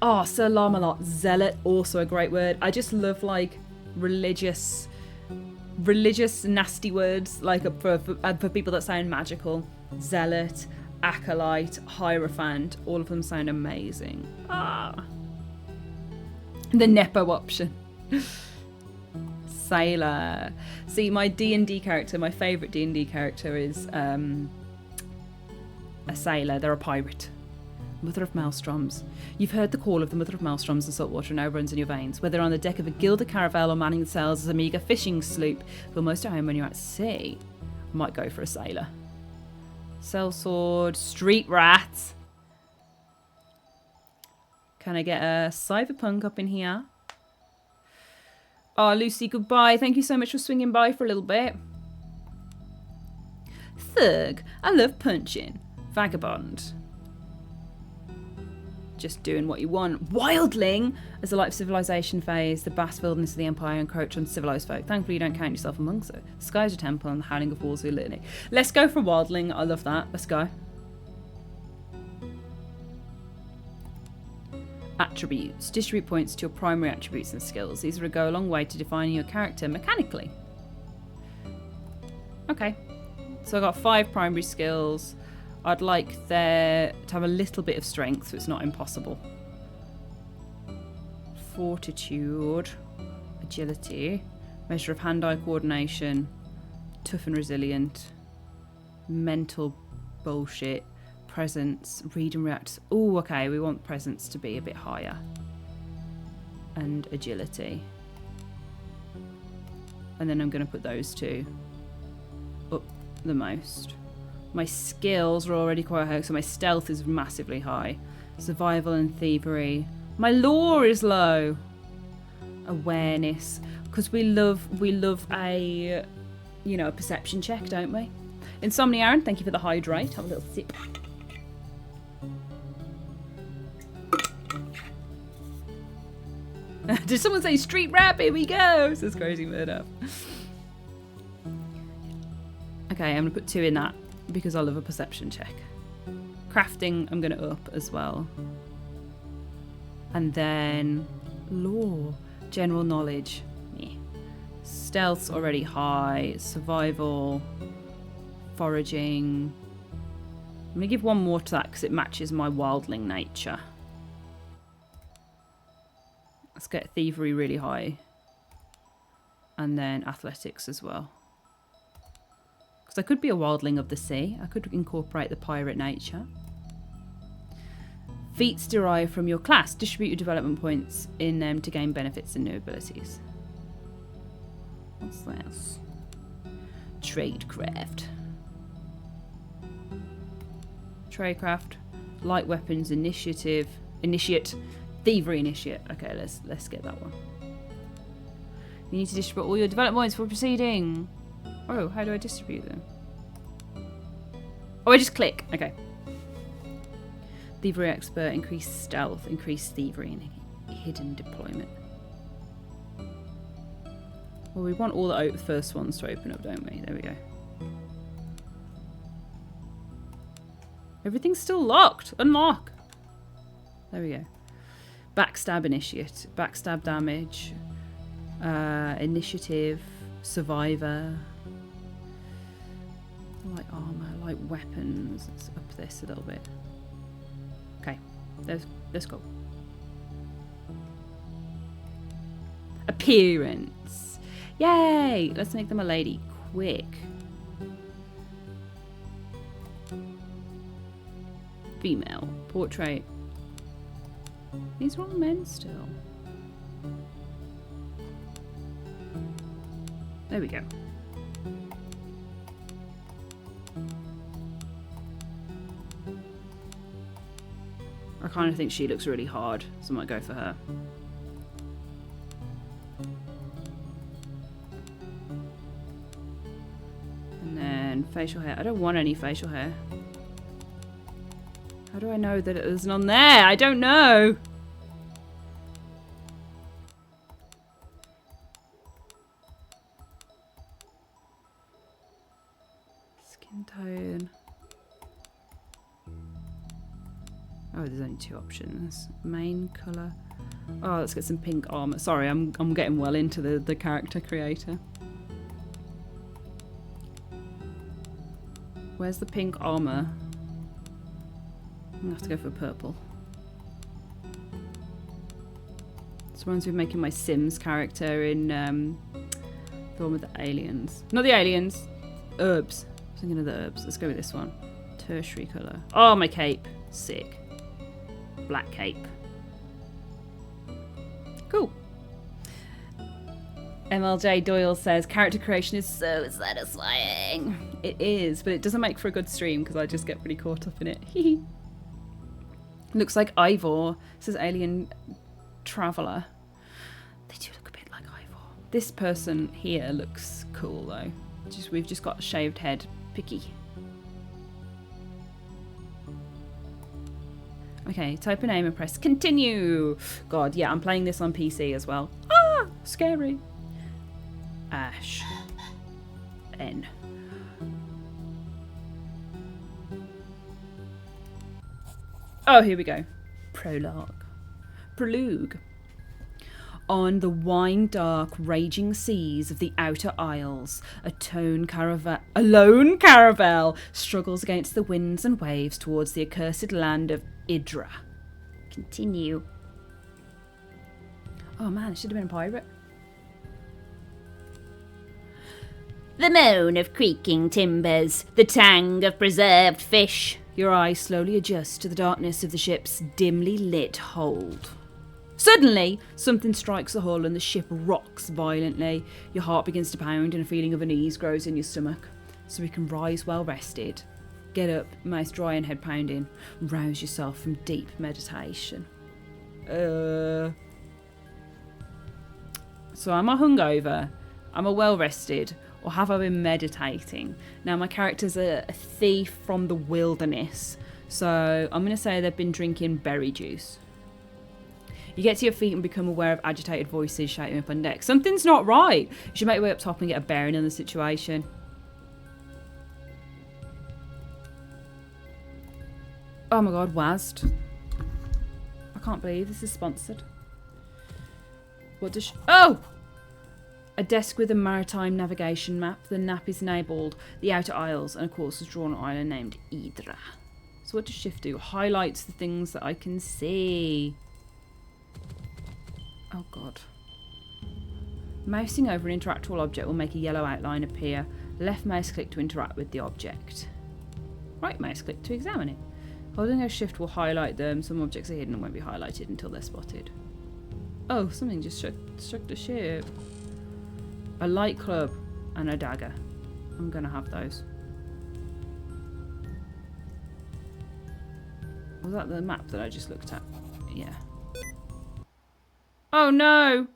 Oh, Sir Lamalot, zealot, also a great word. I just love like religious nasty words, like for people that sound magical. Zealot, acolyte, hierophant, all of them sound amazing. The Nepo option. Sailor. See, my D&D character, my favourite D&D character is a sailor. They're a pirate. Mother of Maelstroms. You've heard the call of the Mother of Maelstroms and saltwater now runs in your veins. Whether on the deck of a gilded caravel or manning the sails as a meagre fishing sloop, feel most at home when you're at sea. Might go for a sailor. Sellsword, street rat. Can I get a cyberpunk up in here? Oh, Lucy, goodbye. Thank you so much for swinging by for a little bit. Thug. I love punching. Vagabond. Just doing what you want. Wildling! As the light of civilization phase, the vast wilderness of the Empire encroach on civilized folk. Thankfully, you don't count yourself amongst it. The sky is a temple and the howling of walls are a litany. Let's go for Wildling. I love that. Let's go. Attributes. Distribute points to your primary attributes and skills. These will go a long way to defining your character mechanically. Okay. So I got 5 primary skills. I'd like there to have a little bit of strength, so it's not impossible. Fortitude, agility, measure of hand-eye coordination, tough and resilient, mental bullshit, presence, read and react. Oh, okay, we want presence to be a bit higher. And agility. And then I'm going to put those 2 up the most. My skills are already quite high, so my stealth is massively high. Survival and thievery. My lore is low. Awareness, because we love a, you know, a perception check, don't we? Insomnia, Aaron, thank you for the hydrate. Have a little sip. Did someone say street rap? Here we go. Says Crazy Murder. Okay, I'm gonna put 2 in that because I love a perception check. Crafting, I'm gonna up as well. And then lore, general knowledge. Yeah. Stealth's already high. Survival, foraging. I'm gonna give 1 more to that because it matches my wildling nature. Let's get thievery really high. And then athletics as well. Because I could be a wildling of the sea. I could incorporate the pirate nature. Feats derived from your class. Distribute your development points in them to gain benefits and new abilities. What's this? Tradecraft. Tradecraft. Light weapons initiative. Initiate. Thievery initiate. Okay, let's get that one. You need to distribute all your development points for proceeding. Oh, how do I distribute them? Oh, I just click. Okay. Thievery expert, increased stealth, increased thievery, and hidden deployment. Well, we want all the first ones to open up, don't we? There we go. Everything's still locked. Unlock. There we go. Backstab initiate. Backstab damage. Initiative. Survivor. Light armor. Light weapons. Let's up this a little bit. Okay. Let's go. Appearance. Yay! Let's make them a lady. Quick. Female. Portrait. These are all men still. There we go. I kind of think she looks really hard, so I might go for her. And then facial hair. I don't want any facial hair. How do I know that there's none there? I don't know. Skin tone. Oh, there's only 2 options. Main colour. Oh, let's get some pink armour. Sorry, I'm getting well into the character creator. Where's the pink armour? I'm gonna have to go for purple. This reminds me of making my Sims character in the one with the aliens. Not the aliens. Herbs. I was thinking of the herbs. Let's go with this one. Tertiary colour. Oh, my cape. Sick. Black cape. Cool. MLJ Doyle says character creation is so satisfying. It is, but it doesn't make for a good stream because I just get pretty caught up in it. Looks like Ivor, says Alien Traveller. They do look a bit like Ivor. This person here looks cool though. We've just got a shaved head. Picky. Okay, type a name and press continue. God, yeah, I'm playing this on PC as well. Ah, scary. Ash. N. Oh, here we go. Prologue. Prologue. On the wine-dark, raging seas of the Outer Isles, a lone caravel struggles against the winds and waves towards the accursed land of Idra. Continue. Oh man, it should have been a pirate. The moan of creaking timbers, the tang of preserved fish. Your eyes slowly adjust to the darkness of the ship's dimly lit hold. Suddenly, something strikes the hull and the ship rocks violently. Your heart begins to pound and a feeling of unease grows in your stomach. So you can rise well rested. Get up, mouth dry and head pounding. Rouse yourself from deep meditation. So am I hungover? Am I well rested? Or have I been meditating? Now my character's a thief from the wilderness. So I'm going to say they've been drinking berry juice. You get to your feet and become aware of agitated voices shouting up on deck. Something's not right. You should make your way up top and get a bearing on the situation. Oh my god, WASD. I can't believe this is sponsored. What does oh! A desk with a maritime navigation map. The map is enabled. The Outer Isles and of course is drawn an island named Idra. So what does shift do? Highlights the things that I can see. Oh god. Mousing over an interactable object will make a yellow outline appear. Left mouse click to interact with the object. Right mouse click to examine it. Holding a shift will highlight them. Some objects are hidden and won't be highlighted until they're spotted. Oh, something just struck the ship. A light club and a dagger. I'm gonna have those. Was that the map that I just looked at? Yeah. Oh no!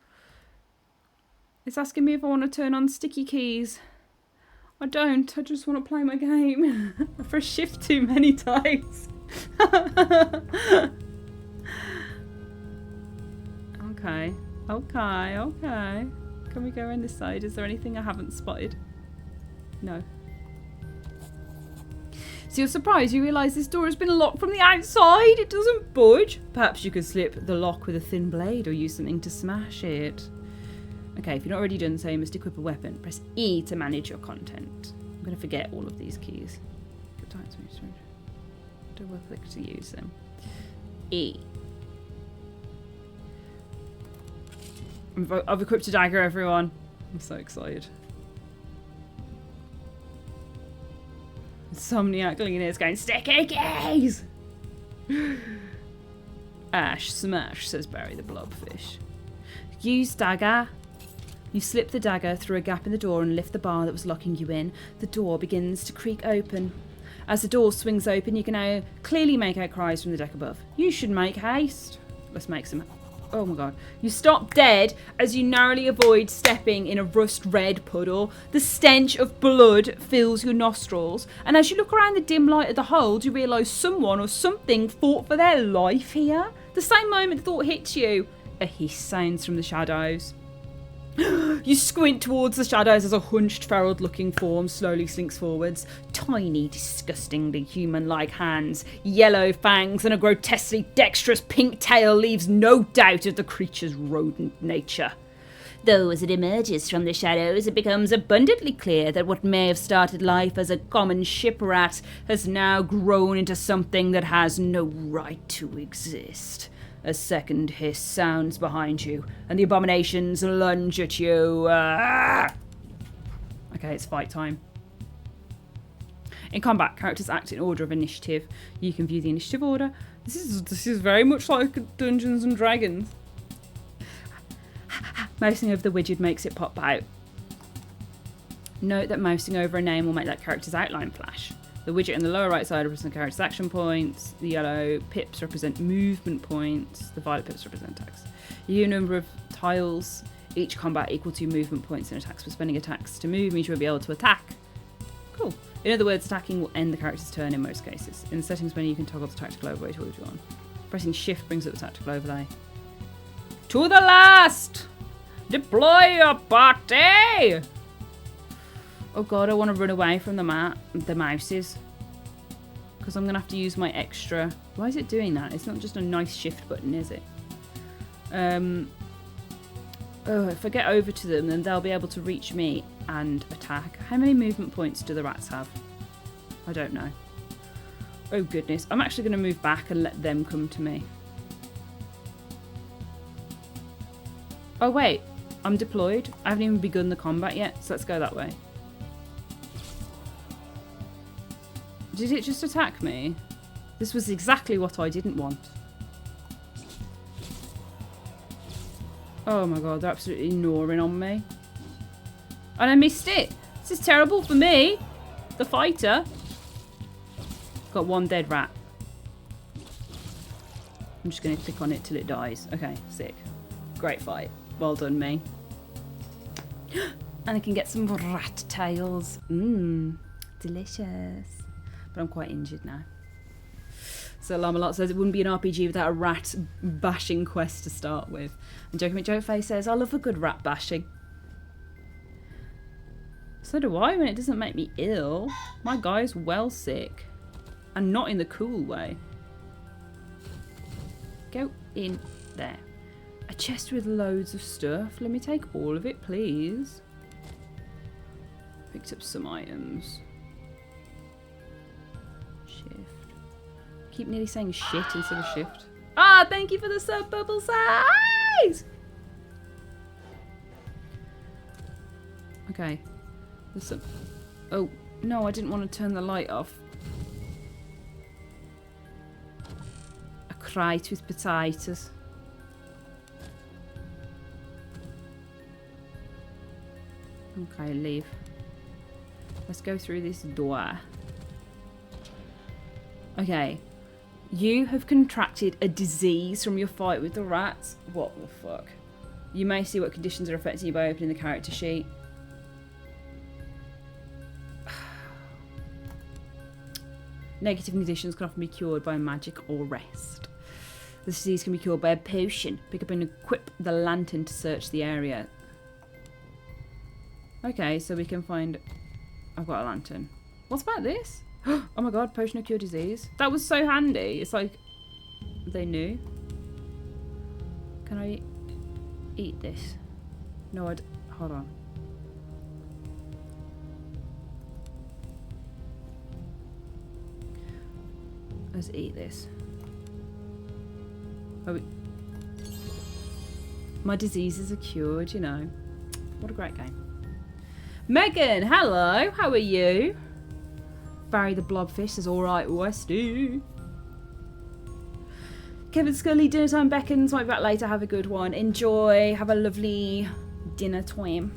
It's asking me if I want to turn on sticky keys. I don't. I just want to play my game. I pressed shift too many times. Okay. Can we go around this side? Is there anything I haven't spotted? No. So you're surprised you realise this door has been locked from the outside. It doesn't budge. Perhaps you could slip the lock with a thin blade or use something to smash it. Okay, if you're not already done so, you must equip a weapon. Press E to manage your content. I'm going to forget all of these keys. Double click to use them. E. I've equipped a dagger, everyone. I'm so excited. Insomniac looking at us going, sticky keys! Ash, smash, says Barry the blobfish. Use dagger. You slip the dagger through a gap in the door and lift the bar that was locking you in. The door begins to creak open. As the door swings open, you can now clearly make out cries from the deck above. You should make haste. Let's make some... Oh my god. You stop dead as you narrowly avoid stepping in a rust-red puddle. The stench of blood fills your nostrils. And as you look around the dim light of the hold, you realise someone or something fought for their life here. The same moment the thought hits you, a hiss sounds from the shadows. You squint towards the shadows as a hunched, feral-looking form slowly slinks forwards. Tiny, disgustingly human-like hands, yellow fangs, and a grotesquely dexterous pink tail leaves no doubt of the creature's rodent nature. Though as it emerges from the shadows, it becomes abundantly clear that what may have started life as a common shiprat has now grown into something that has no right to exist. A second hiss sounds behind you, and the abominations lunge at you. Okay, it's fight time. In combat, characters act in order of initiative. You can view the initiative order. This is very much like Dungeons and Dragons. Mousing over the widget makes it pop out. Note that mousing over a name will make that character's outline flash. The widget in the lower right side represents the character's action points. The yellow pips represent movement points. The violet pips represent attacks. You get a number of tiles, each combat equal to movement points and attacks. For spending attacks to move means you'll be able to attack. Cool. In other words, attacking will end the character's turn in most cases. In the settings menu, you can toggle the tactical overlay to what you want. Pressing shift brings up the tactical overlay. To the last! Deploy your party! Oh god, I want to run away from the mouses. Because I'm going to have to use my extra... Why is it doing that? It's not just a nice shift button, is it? Oh, if I get over to them, then they'll be able to reach me and attack. How many movement points do the rats have? I don't know. Oh goodness. I'm actually going to move back and let them come to me. Oh wait, I'm deployed. I haven't even begun the combat yet, so let's go that way. Did it just attack me? This was exactly what I didn't want. Oh my god, they're absolutely gnawing on me. And I missed it. This is terrible for me, the fighter. Got one dead rat. I'm just going to click on it till it dies. Okay, sick. Great fight. Well done, me. And I can get some rat tails. Mmm, delicious. But I'm quite injured now. So Lamalot says it wouldn't be an RPG without a rat bashing quest to start with. And Joke McJokeface says, I love a good rat bashing. So do I when it doesn't make me ill. My guy's well sick. And not in the cool way. Go in there. A chest with loads of stuff. Let me take all of it, please. Picked up some items. Shift. Keep nearly saying shit instead of shift. Ah, thank you for the sub bubble size! Okay. There's some... Oh, no, I didn't want to turn the light off. A crate with potatoes. Okay, leave. Let's go through this door. Okay. You have contracted a disease from your fight with the rats. What the fuck? You may see what conditions are affecting you by opening the character sheet. Negative conditions can often be cured by magic or rest. This disease can be cured by a potion. Pick up and equip the lantern to search the area. Okay, so we can find... I've got a lantern. What's about this? Oh my god, potion of cure disease. That was so handy. It's like... They knew. Can I eat this? No, I'd... Hold on. Let's eat this. Oh, my diseases are cured, you know. What a great game. Megan, hello. How are you? Barry the Blobfish says, alright, Westy. Kevin Scully, dinner time beckons. Might be back later. Have a good one. Enjoy. Have a lovely dinner time.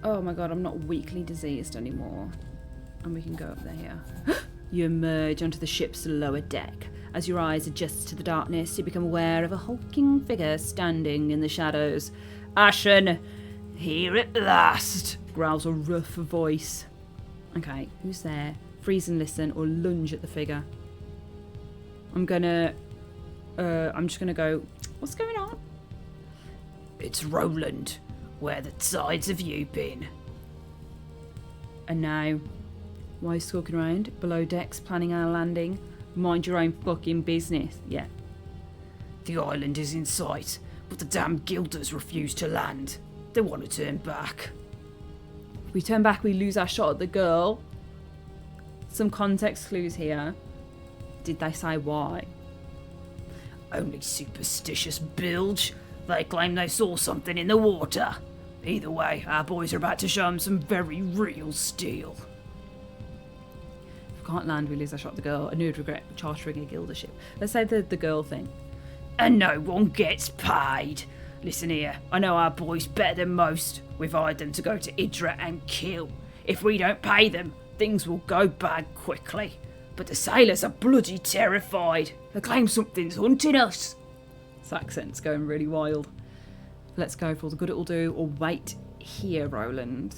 Oh my god, I'm not weakly diseased anymore. And we can go up there here. You emerge onto the ship's lower deck. As your eyes adjust to the darkness, you become aware of a hulking figure standing in the shadows. Ashen, here at last, growls a rough voice. Okay, who's there? Freeze and listen or lunge at the figure. I'm just gonna go, what's going on? It's Roland. Where the tides have you been? And now, why are you skulking around below decks planning our landing? Mind your own fucking business. Yeah. The island is in sight, but the damn guilders refuse to land. They want to turn back. If we turn back, we lose our shot at the girl. Some context clues here. Did they say why? Only superstitious bilge. They claim they saw something in the water. Either way, our boys are about to show them some very real steel. If we can't land, we lose our shot at the girl. I knew I'd regret chartering a gilder ship. Let's say the girl thing. And no one gets paid. Listen here, I know our boys better than most. We've hired them to go to Idra and kill. If we don't pay them, things will go bad quickly. But the sailors are bloody terrified. They claim something's hunting us. This accent's going really wild. Let's go for all the good it'll do, or wait here, Roland.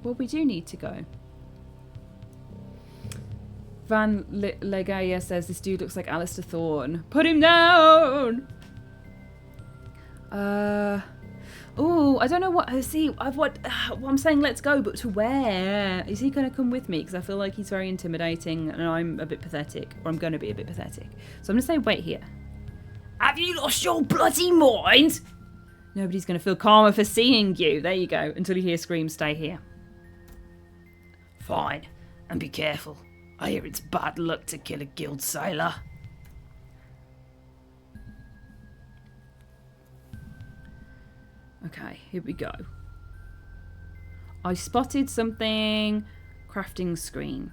Well, we do need to go. Van Legaya says this dude looks like Alistair Thorne. Put him down! Oh, I don't know what. See, what I'm saying. Let's go, but to where? Is he going to come with me? Because I feel like he's very intimidating, and I'm a bit pathetic, or I'm going to be a bit pathetic. So I'm going to say, wait here. Have you lost your bloody mind? Nobody's going to feel calmer for seeing you. There you go. Until you hear screams, stay here. Fine, and be careful. I hear it's bad luck to kill a guild sailor. Okay, here we go. I spotted something. Crafting screen.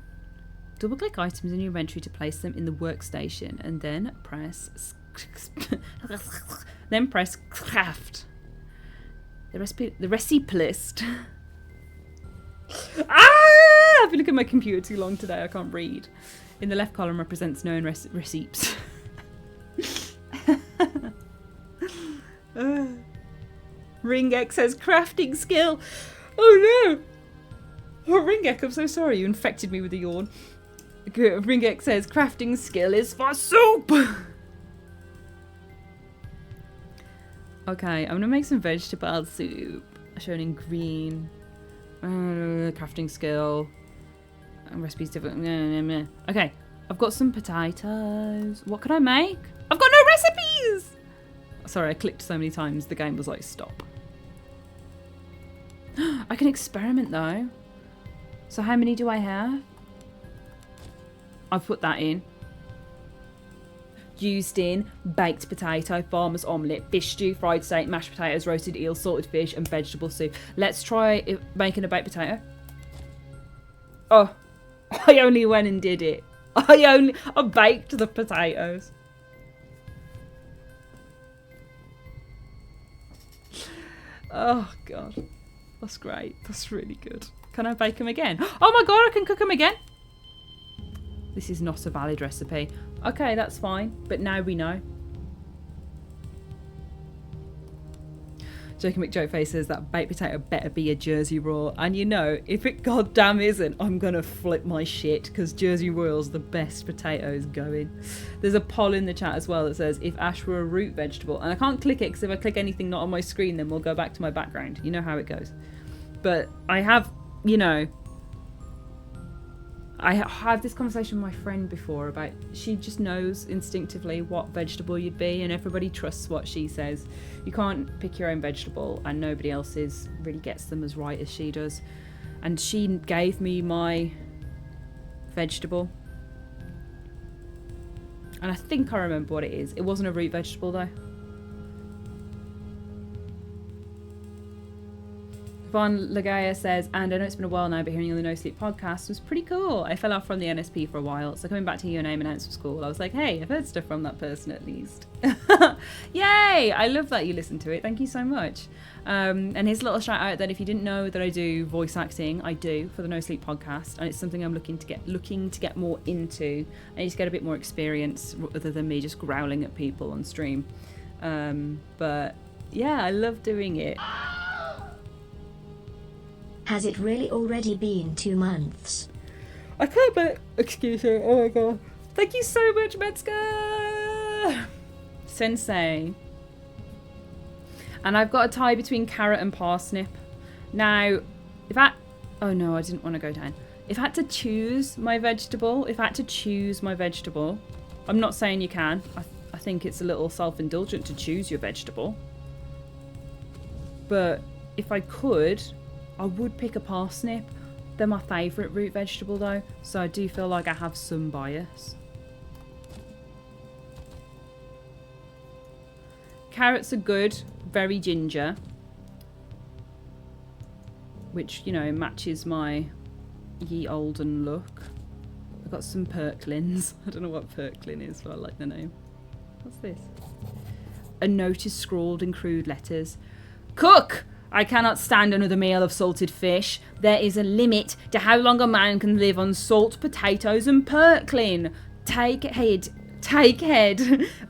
Double click items in your inventory to place them in the workstation and then press craft. The recipe list. I've been looking at my computer too long today, I can't read. In the left column represents known receipts. Ringek says crafting skill. Oh no! Oh, Ringek, I'm so sorry. You infected me with a yawn. Ringek says crafting skill is for soup. Okay, I'm gonna make some vegetable soup. Shown in green. Crafting skill. Recipes different. Okay, I've got some potatoes. What can I make? I've got no recipes! Sorry, I clicked so many times the game was like, stop. I can experiment though. So how many do I have? I've put that in. Used in baked potato, farmer's omelette, fish stew, fried steak, mashed potatoes, roasted eel, salted fish, and vegetable soup. Let's try making a baked potato. Oh, I only went and did it. I baked the potatoes. Oh god, that's great. That's really good. Can I bake them again? Oh my god, I can cook them again. This is not a valid recipe. Okay, that's fine. But now we know. Joking McJokeface says that baked potato better be a Jersey Raw. And you know, if it goddamn isn't, I'm going to flip my shit. Because Jersey Royal's the best potatoes going. There's a poll in the chat as well that says, if ash were a root vegetable. And I can't click it because if I click anything not on my screen, then we'll go back to my background. You know how it goes. But I have, you know... I had this conversation with my friend before about she just knows instinctively what vegetable you'd be and everybody trusts what she says. You can't pick your own vegetable and nobody else's really gets them as right as she does. And she gave me my vegetable. And I think I remember what it is. It wasn't a root vegetable though. Von Lagaya says, and I know it's been a while now, but hearing you on the No Sleep podcast was pretty cool. I fell off from the NSP for a while, so coming back to hear your name announced for school, I was like, hey, I've heard stuff from that person at least. Yay! I love that you listened to it. Thank you so much. And here's a little shout out that if you didn't know that I do voice acting, I do for the No Sleep podcast, and it's something I'm looking to get more into. I need to get a bit more experience other than me just growling at people on stream. But yeah, I love doing it. Has it really already been 2 months? I can't believe... Excuse me. Oh my god. Thank you so much, Metska! Sensei. And I've got a tie between carrot and parsnip. Now, if I... Oh no, I didn't want to go down. If I had to choose my vegetable... I'm not saying you can. I think it's a little self-indulgent to choose your vegetable. But if I could... I would pick a parsnip. They're my favourite root vegetable though, so I do feel like I have some bias. Carrots are good, very ginger. Which, you know, matches my ye olden look. I've got some perklins. I don't know what perklin is, but I like the name. What's this? A note is scrawled in crude letters. Cook! I cannot stand another meal of salted fish. There is a limit to how long a man can live on salt, potatoes and perklin. Take head,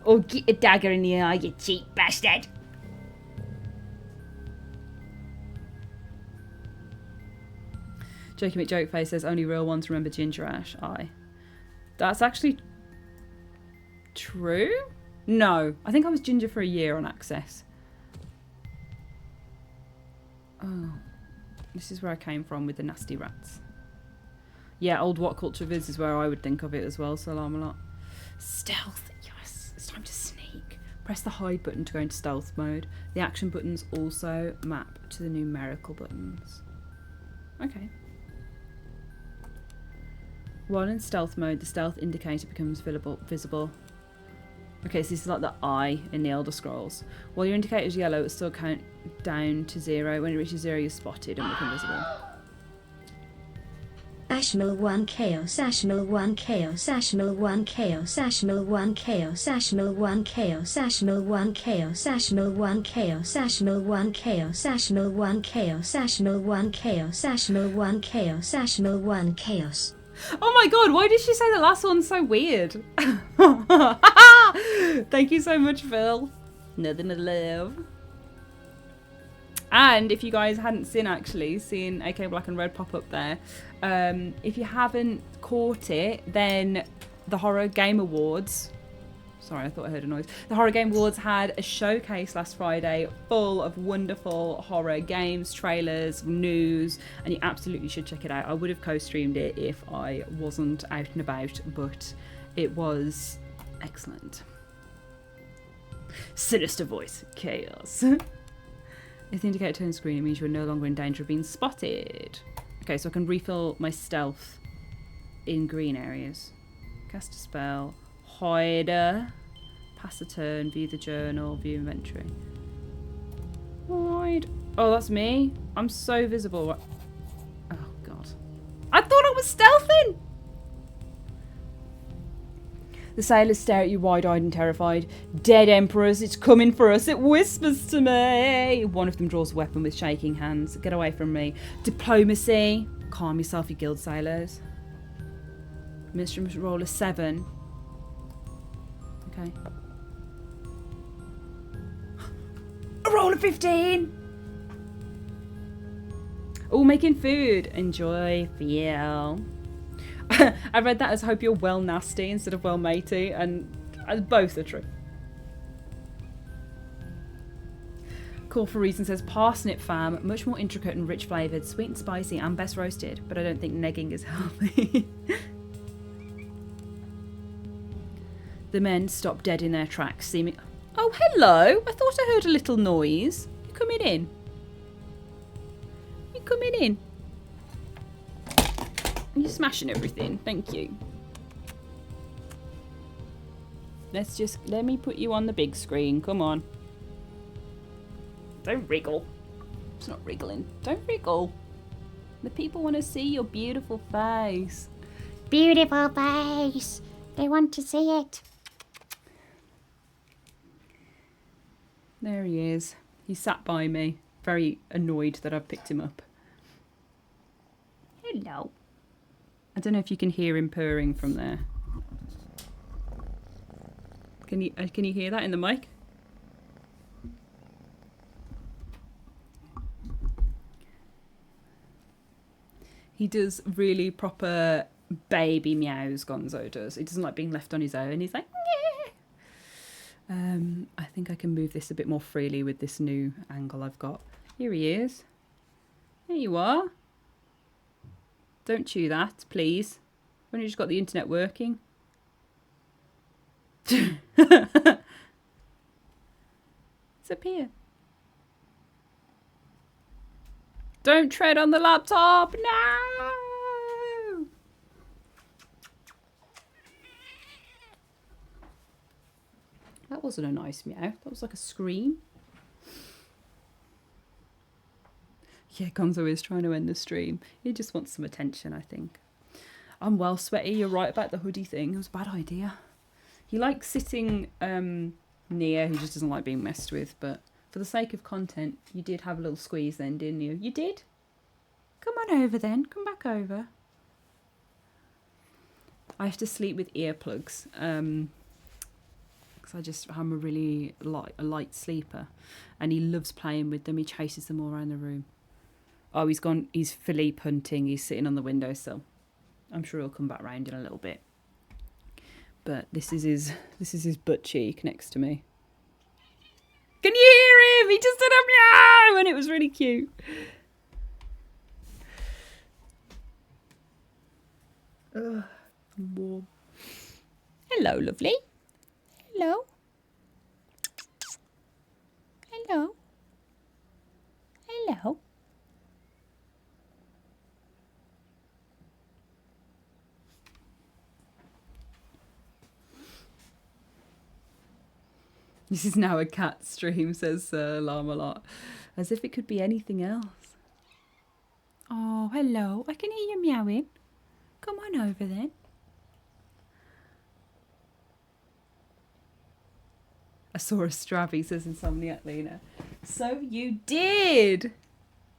or get a dagger in the eye, you cheap bastard. Joking McJokeface says, only real ones remember ginger ash. Aye. That's actually true? No. I think I was ginger for a year on Access. Oh. This is where I came from with the nasty rats. Yeah, old What Culture Viz is where I would think of it as well, so alarm a lot. Stealth, yes, it's time to sneak. Press the hide button to go into stealth mode. The action buttons also map to the numerical buttons. Okay. While in stealth mode, the stealth indicator becomes visible. Okay, so this is like the eye in the Elder Scrolls. While your indicator is yellow, it still count down to 0. When it reaches 0, you're spotted and become visible. Ashmal 1 chaos, Ashmal 1 chaos, Ashmal 1 chaos, Ashmal 1 chaos, Ashmal 1 chaos, Ashmal 1 chaos, Ashmal 1 chaos, Ashmal 1 chaos, Ashmal 1 chaos, Ashmal 1 chaos, Ashmal 1 chaos, Ashmal 1 chaos. Oh my god, why did she say the last one so weird? Thank you so much, Phil. Nothing to love. And if you guys hadn't seen AK Black and Red pop up there, if you haven't caught it, then the Horror Game Awards, sorry, I thought I heard a noise. The Horror Game Awards had a showcase last Friday full of wonderful horror games, trailers, news, and you absolutely should check it out. I would have co-streamed it if I wasn't out and about, but it was excellent. Sinister voice, chaos. If the indicator turns green, it means you're no longer in danger of being spotted. Okay, so I can refill my stealth in green areas. Cast a spell, hide, pass a turn, view the journal, view inventory. Hide. Oh, that's me. I'm so visible. Oh, God. I thought I was stealthing! The sailors stare at you wide-eyed and terrified. Dead Emperors, it's coming for us. It whispers to me. One of them draws a weapon with shaking hands. Get away from me. Diplomacy. Calm yourself, you guild sailors. Ministry must roll a 7. Okay. A roll of 15. Oh, making food. Enjoy. Feel. I read that as hope you're well nasty instead of well matey, and both are true. Call for Reason says parsnip fam, much more intricate and rich flavoured, sweet and spicy, and best roasted, but I don't think negging is healthy. The men stop dead in their tracks, seeming... Oh, hello! I thought I heard a little noise. You coming in? You coming in? You're smashing everything. Thank you. Let me put you on the big screen. Come on. Don't wriggle. It's not wriggling. Don't wriggle. The people want to see your beautiful face. Beautiful face. They want to see it. There he is. He sat by me, very annoyed that I've picked him up. Hello. I don't know if you can hear him purring from there. Can you hear that in the mic? He does really proper baby meows, Gonzo does. He doesn't like being left on his own. He's like, yeah. I think I can move this a bit more freely with this new angle I've got. Here he is. There you are. Don't chew that, please. When you just got the internet working. It's up here. Don't tread on the laptop. No! That wasn't a nice meow. That was like a scream. Yeah, Gonzo is trying to end the stream. He just wants some attention, I think. I'm well sweaty. You're right about the hoodie thing. It was a bad idea. He likes sitting near. He just doesn't like being messed with. But for the sake of content, you did have a little squeeze then, didn't you? You did? Come on over then. Come back over. I have to sleep with earplugs. Because I'm a really light sleeper. And he loves playing with them. He chases them all around the room. Oh, he's gone. He's Philippe hunting. He's sitting on the windowsill. I'm sure he'll come back round in a little bit. But this is his butt cheek next to me. Can you hear him? He just did a meow, and it was really cute. Ugh, I'm warm. Hello, lovely. Hello. Hello. Hello. This is now a cat stream, says Llama-Lot. As if it could be anything else. Oh, hello. I can hear you meowing. Come on over then. I saw a Stravy, says Insomniac Lena. So you did!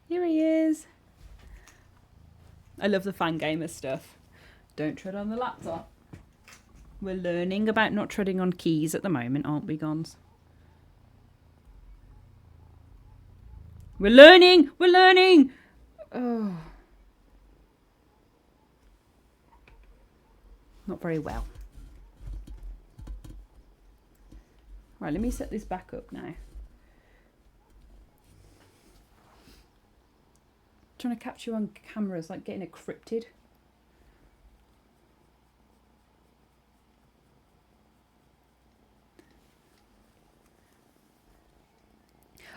Here he is. I love the Fangamer stuff. Don't tread on the laptop. We're learning about not treading on keys at the moment, aren't we, Gons? We're learning! We're learning! Oh. Not very well. Right, let me set this back up now. Trying to capture you on camera is like getting encrypted.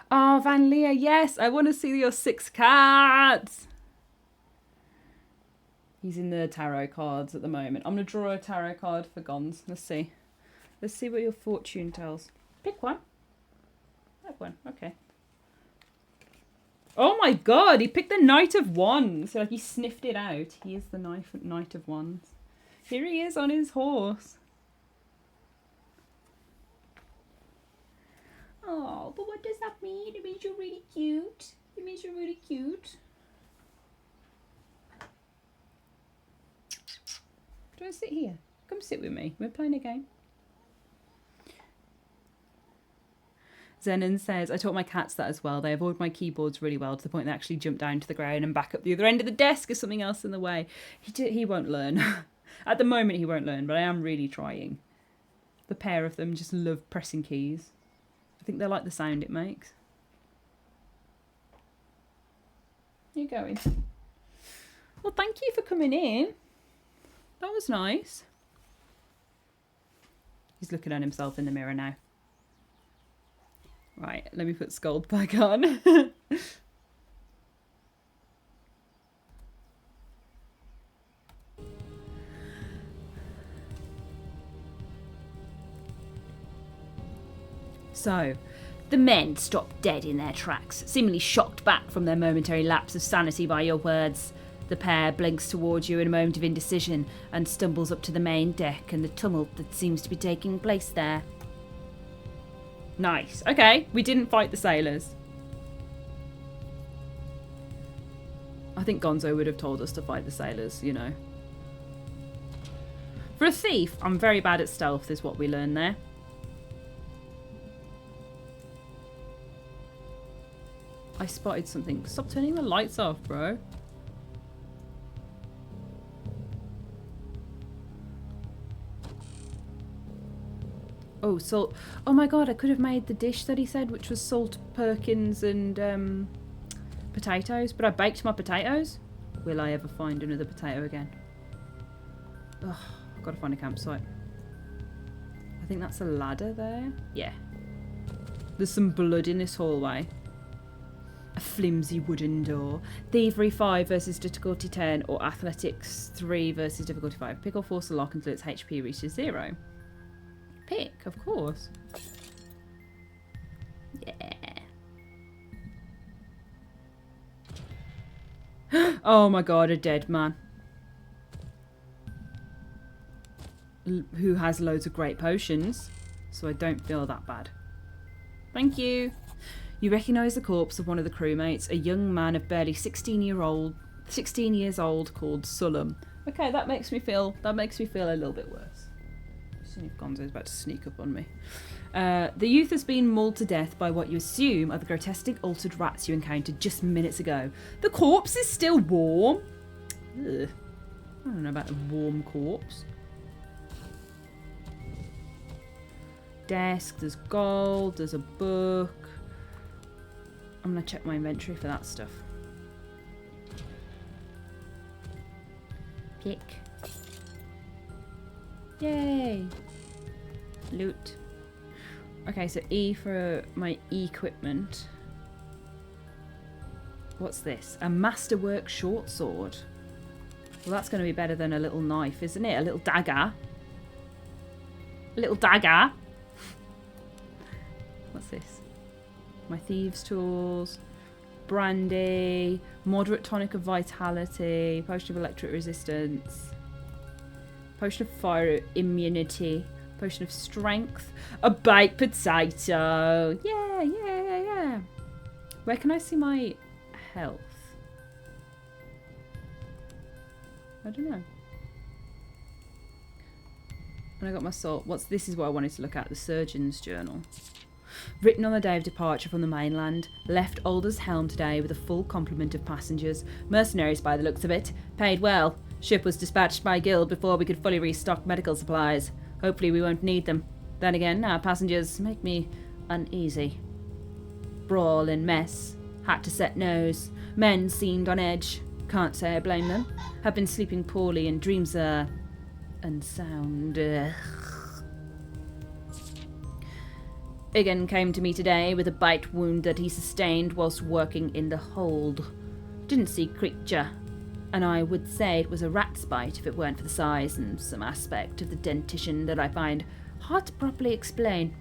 Oh, Van Leer, yes, I want to see your 6 cats. He's in the tarot cards at the moment. I'm going to draw a tarot card for Gons. Let's see. Let's see what your fortune tells. Pick one. Pick one. Okay. Oh my god, he picked the Knight of Wands. So like he sniffed it out. He is the Knight of Wands. Here he is on his horse. Oh, but what does that mean? It means you're really cute. It means you're really cute. Do you want to sit here? Come sit with me. We're playing a game. Zenon says, I taught my cats that as well. They avoid my keyboards really well to the point they actually jump down to the ground and back up the other end of the desk if something else in the way. He won't learn. At the moment he won't learn, but I am really trying. The pair of them just love pressing keys. I think they like the sound it makes. You going? Well, thank you for coming in. That was nice. He's looking at himself in the mirror now. Right, let me put SKALD back on. So, the men stopped dead in their tracks, seemingly shocked back from their momentary lapse of sanity by your words. The pair blinks towards you in a moment of indecision and stumbles up to the main deck and the tumult that seems to be taking place there. Nice. Okay, we didn't fight the sailors. I think Gonzo would have told us to fight the sailors, you know. For a thief, I'm very bad at stealth, is what we learn there. I spotted something. Stop turning the lights off, bro. Oh, salt. Oh my god, I could have made the dish that he said, which was salt, Perkins, and potatoes. But I baked my potatoes. Will I ever find another potato again? Ugh, I've got to find a campsite. I think that's a ladder there. Yeah. There's some blood in this hallway. A flimsy wooden door. Thievery 5 versus difficulty 10, or athletics 3 versus difficulty 5. Pick or force the lock until its HP reaches 0. Pick, of course. Yeah. Oh my god, a dead man. Who has loads of great potions, so I don't feel that bad. Thank you. You recognise the corpse of one of the crewmates, a young man of barely 16 years old called Sullum. Okay, that makes me feel a little bit worse. See if Gonzo's about to sneak up on me. The youth has been mauled to death by what you assume are the grotesquely altered rats you encountered just minutes ago. The corpse is still warm. Ugh. I don't know about a warm corpse. Desk, there's gold, there's a book. I'm going to check my inventory for that stuff. Pick. Yay! Loot. Okay, so E for my equipment. What's this? A masterwork short sword. Well, that's going to be better than a little knife, isn't it? A little dagger. A little dagger. What's this? My thieves' tools. Brandy. Moderate tonic of vitality. Potion of electric resistance. Potion of fire immunity. Potion of strength. A baked potato. Yeah, yeah, yeah, yeah. Where can I see my health? I don't know. And I got my salt. This is what I wanted to look at. The surgeon's journal. Written on the day of departure from the mainland. Left Alder's helm today with a full complement of passengers. Mercenaries by the looks of it. Paid well. Ship was dispatched by Guild before we could fully restock medical supplies. Hopefully we won't need them. Then again, our passengers make me uneasy. Brawl and mess. Had to set nose. Men seemed on edge. Can't say I blame them. Have been sleeping poorly and dreams are unsound. Igan came to me today with a bite wound that he sustained whilst working in the hold. Didn't see creature, and I would say it was a rat's bite if it weren't for the size and some aspect of the dentition that I find hard to properly explain.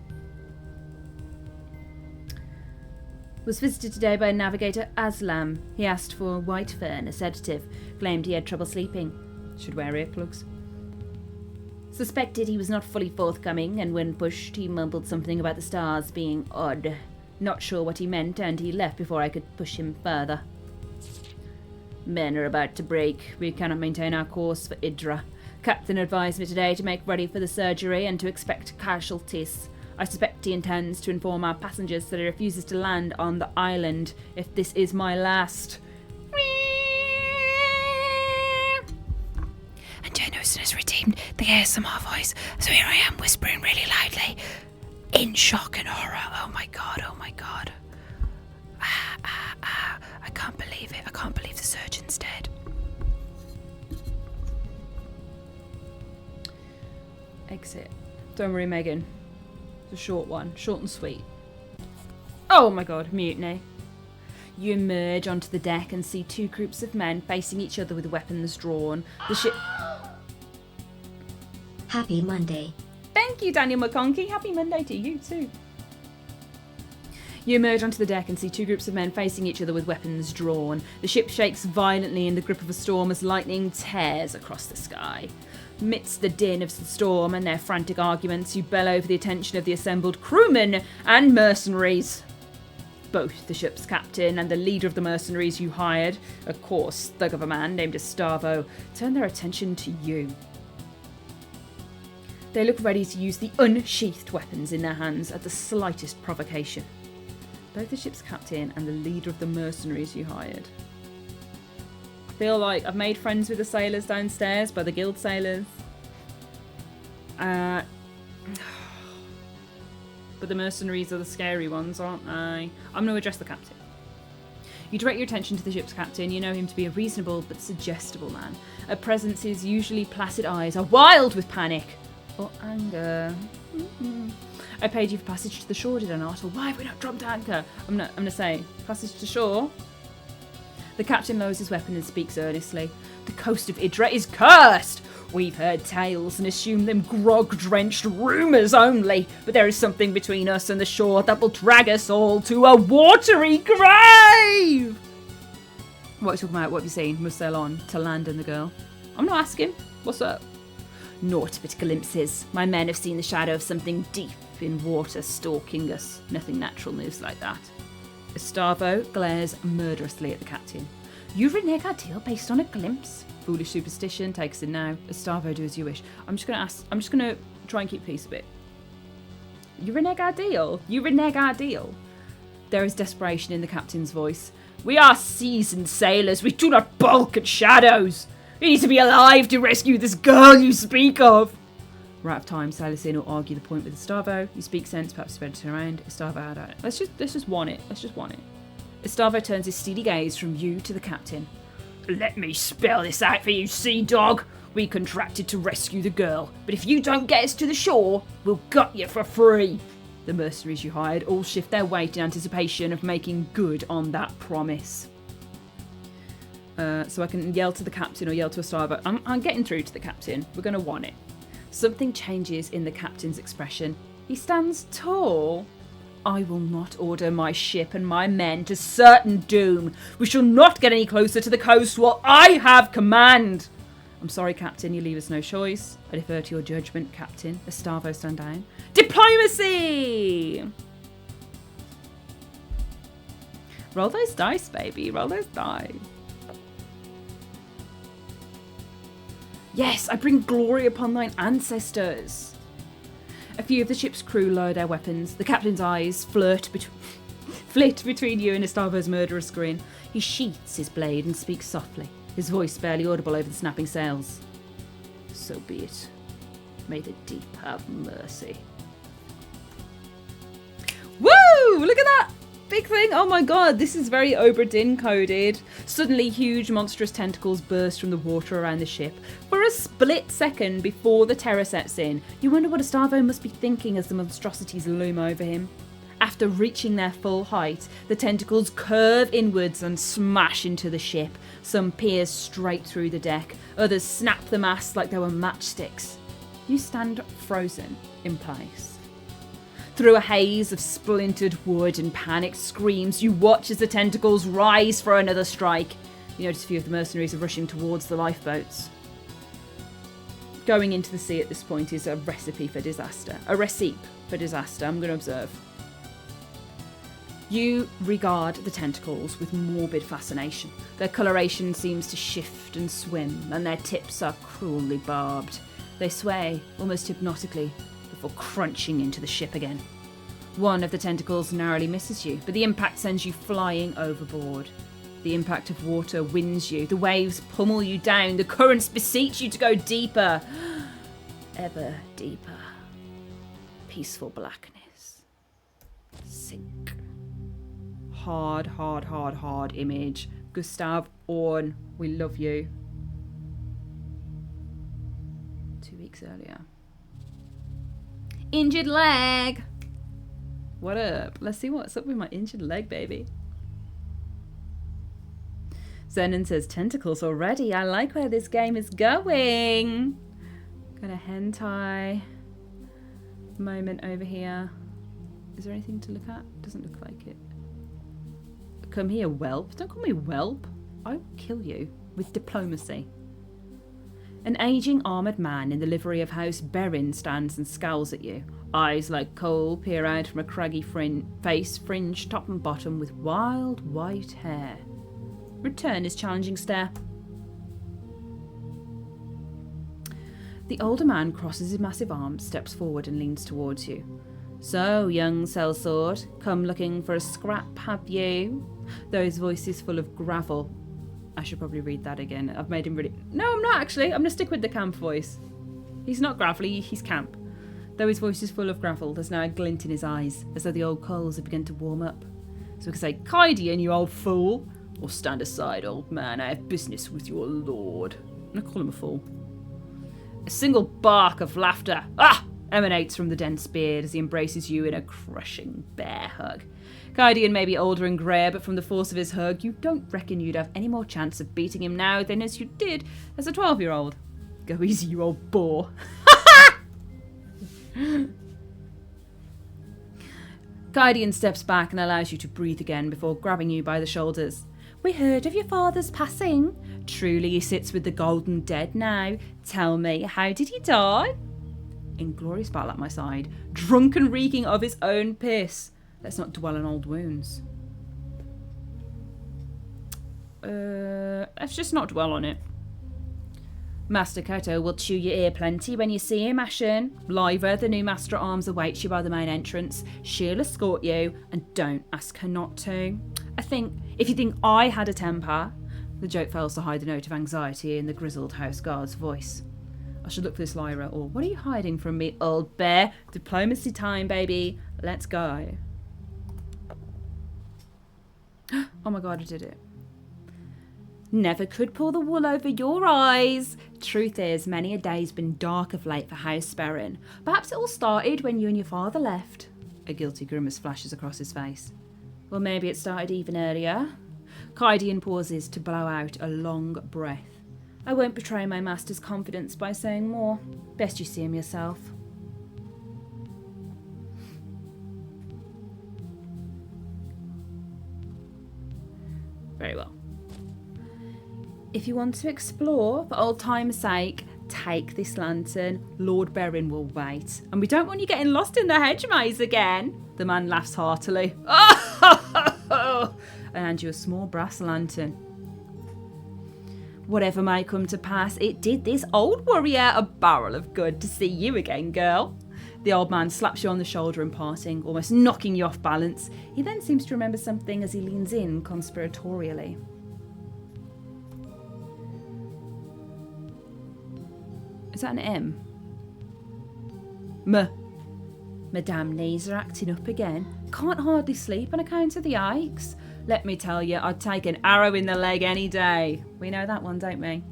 Was visited today by navigator Aslam. He asked for white fern, a sedative, claimed he had trouble sleeping. Should wear earplugs. Suspected he was not fully forthcoming, and when pushed, he mumbled something about the stars being odd. Not sure what he meant, and he left before I could push him further. Men are about to break. We cannot maintain our course for Idra. Captain advised me today to make ready for the surgery and to expect casualties. I suspect he intends to inform our passengers that he refuses to land on the island if this is my last. And Jane Austen has redeemed the ASMR voice, so here I am whispering really loudly, in shock and horror. Oh my god, oh my god. I can't believe it. I can't believe the surgeon's dead. Exit. Don't worry, Megan. It's a short one. Short and sweet. Oh my god, mutiny. You emerge onto the deck and see two groups of men facing each other with weapons drawn. The ship... Happy Monday. Thank you, Daniel McConkey. Happy Monday to you too. You emerge onto the deck and see two groups of men facing each other with weapons drawn. The ship shakes violently in the grip of a storm as lightning tears across the sky. Amidst the din of the storm and their frantic arguments, you bellow for the attention of the assembled crewmen and mercenaries. Both the ship's captain and the leader of the mercenaries you hired, a coarse thug of a man named Estavo, turn their attention to you. They look ready to use the unsheathed weapons in their hands at the slightest provocation. Both the ship's captain and the leader of the mercenaries you hired. I feel like I've made friends with the sailors downstairs, by the guild sailors. But the mercenaries are the scary ones, aren't they? I'm going to address the captain. You direct your attention to the ship's captain. You know him to be a reasonable but suggestible man. At present, his usually placid eyes are wild with panic or anger. I paid you for passage to the shore, did I not? Or why have we not dropped anchor? I'm gonna say, passage to shore? The captain lowers his weapon and speaks earnestly. The coast of Idra is cursed! We've heard tales and assumed them grog-drenched rumours only, but there is something between us and the shore that will drag us all to a watery grave! What are you talking about? What have you seen? Must sail on to land and the girl. I'm not asking. What's up? Naught but glimpses. My men have seen the shadow of something deep in water stalking us. Nothing natural moves like that. Estavo glares murderously at the captain. You renege our deal based on a glimpse? Foolish superstition, take us in now. Estavo, do as you wish. I'm just gonna try and keep peace a bit. You renege our deal? You renege our deal? There is desperation in the captain's voice. We are seasoned sailors. We do not balk at shadows. We need to be alive to rescue this girl you speak of. We're out of time. Sailors in or argue the point with Estavo. You speak sense, perhaps spread it around. Estavo, I don't know. Let's just want it. Let's just want it. Estavo turns his steely gaze from you to the captain. Let me spell this out for you, sea dog. We contracted to rescue the girl, but if you don't get us to the shore, we'll gut you for free. The mercenaries you hired all shift their weight in anticipation of making good on that promise. So I can yell to the captain or yell to a starboat. I'm getting through to the captain. We're going to want it. Something changes in the captain's expression. He stands tall. I will not order my ship and my men to certain doom. We shall not get any closer to the coast while I have command. I'm sorry, Captain, you leave us no choice. I defer to your judgment, Captain. Estavo, stand down. Diplomacy! Roll those dice, baby. Roll those dice. Yes, I bring glory upon thine ancestors. A few of the ship's crew lower their weapons. The captain's eyes flit between you and Estavo's murderous grin. He sheaths his blade and speaks softly, his voice barely audible over the snapping sails. So be it. May the deep have mercy. Woo! Look at that! Big thing! Oh my god, this is very Obra Dinn coded. Suddenly, huge, monstrous tentacles burst from the water around the ship. For a split second before the terror sets in, you wonder what Estavo must be thinking as the monstrosities loom over him. After reaching their full height, the tentacles curve inwards and smash into the ship. Some pierce straight through the deck, others snap the masts like they were matchsticks. You stand frozen in place. Through a haze of splintered wood and panicked screams, you watch as the tentacles rise for another strike. You notice a few of the mercenaries are rushing towards the lifeboats. Going into the sea at this point is a recipe for disaster. A recipe for disaster, I'm going to observe. You regard the tentacles with morbid fascination. Their coloration seems to shift and swim, and their tips are cruelly barbed. They sway, almost hypnotically, before crunching into the ship again. One of the tentacles narrowly misses you, but the impact sends you flying overboard. The impact of water winds you, the waves pummel you down, the currents beseech you to go deeper. Ever deeper. Peaceful blackness. Sink. Hard image. Gustav Orn, we love you. 2 weeks earlier. Injured leg. What up? Let's see what's up with my injured leg, baby. Zenon says, tentacles already. I like where this game is going. Got a hentai moment over here. Is there anything to look at? Doesn't look like it. Come here, whelp. Don't call me whelp. I will kill you with diplomacy. An aging armoured man in the livery of House Berin stands and scowls at you. Eyes like coal peer out from a craggy face fringed top and bottom with wild white hair. Return his challenging stare. The older man crosses his massive arms, steps forward and leans towards you. So, young sellsword, come looking for a scrap, have you? Those voices full of gravel. I should probably read that again. I've made him really... No, I'm not actually. I'm going to stick with the camp voice. He's not gravelly, he's camp. Though his voice is full of gravel, there's now a glint in his eyes, as though the old coals have begun to warm up. So we can say, Kaidian, you old fool. Or stand aside, old man. I have business with your lord. I'm going to call him a fool. A single bark of laughter emanates from the dense beard as he embraces you in a crushing bear hug. Kaidian may be older and greyer, but from the force of his hug, you don't reckon you'd have any more chance of beating him now than as you did as a 12-year-old. Go easy, you old boar. Kaidian steps back and allows you to breathe again before grabbing you by the shoulders. We heard of your father's passing. Truly he sits with the golden dead now. Tell me, how did he die? Inglorious battle at my side, drunk and reeking of his own piss. Let's not dwell on old wounds. Let's just not dwell on it. Master Koto will chew your ear plenty when you see him, Ashen. Liver, the new Master at Arms, awaits you by the main entrance. She'll escort you, and don't ask her not to. If you think I had a temper... The joke fails to hide the note of anxiety in the grizzled house guard's voice. I should look for this Lyra, or what are you hiding from me, old bear? Diplomacy time, baby. Let's go. Oh my god, I did it. Never could pull the wool over your eyes. Truth is, many a day's been dark of late for house sparring. Perhaps it all started when you and your father left. A guilty grimace flashes across his face. Well, maybe it started even earlier. Kydian pauses to blow out a long breath. I won't betray my master's confidence by saying more. Best you see him yourself. Very well. If you want to explore, for old time's sake, take this lantern. Lord Berrin will wait. And we don't want you getting lost in the hedge maze again. The man laughs heartily. Oh! I hand you a small brass lantern. Whatever may come to pass, it did this old warrior a barrel of good to see you again, girl. The old man slaps you on the shoulder in parting, almost knocking you off balance. He then seems to remember something as he leans in conspiratorially. Is that an M? Madame knees are acting up again. Can't hardly sleep on account of the aches. Let me tell you, I'd take an arrow in the leg any day. We know that one, don't we?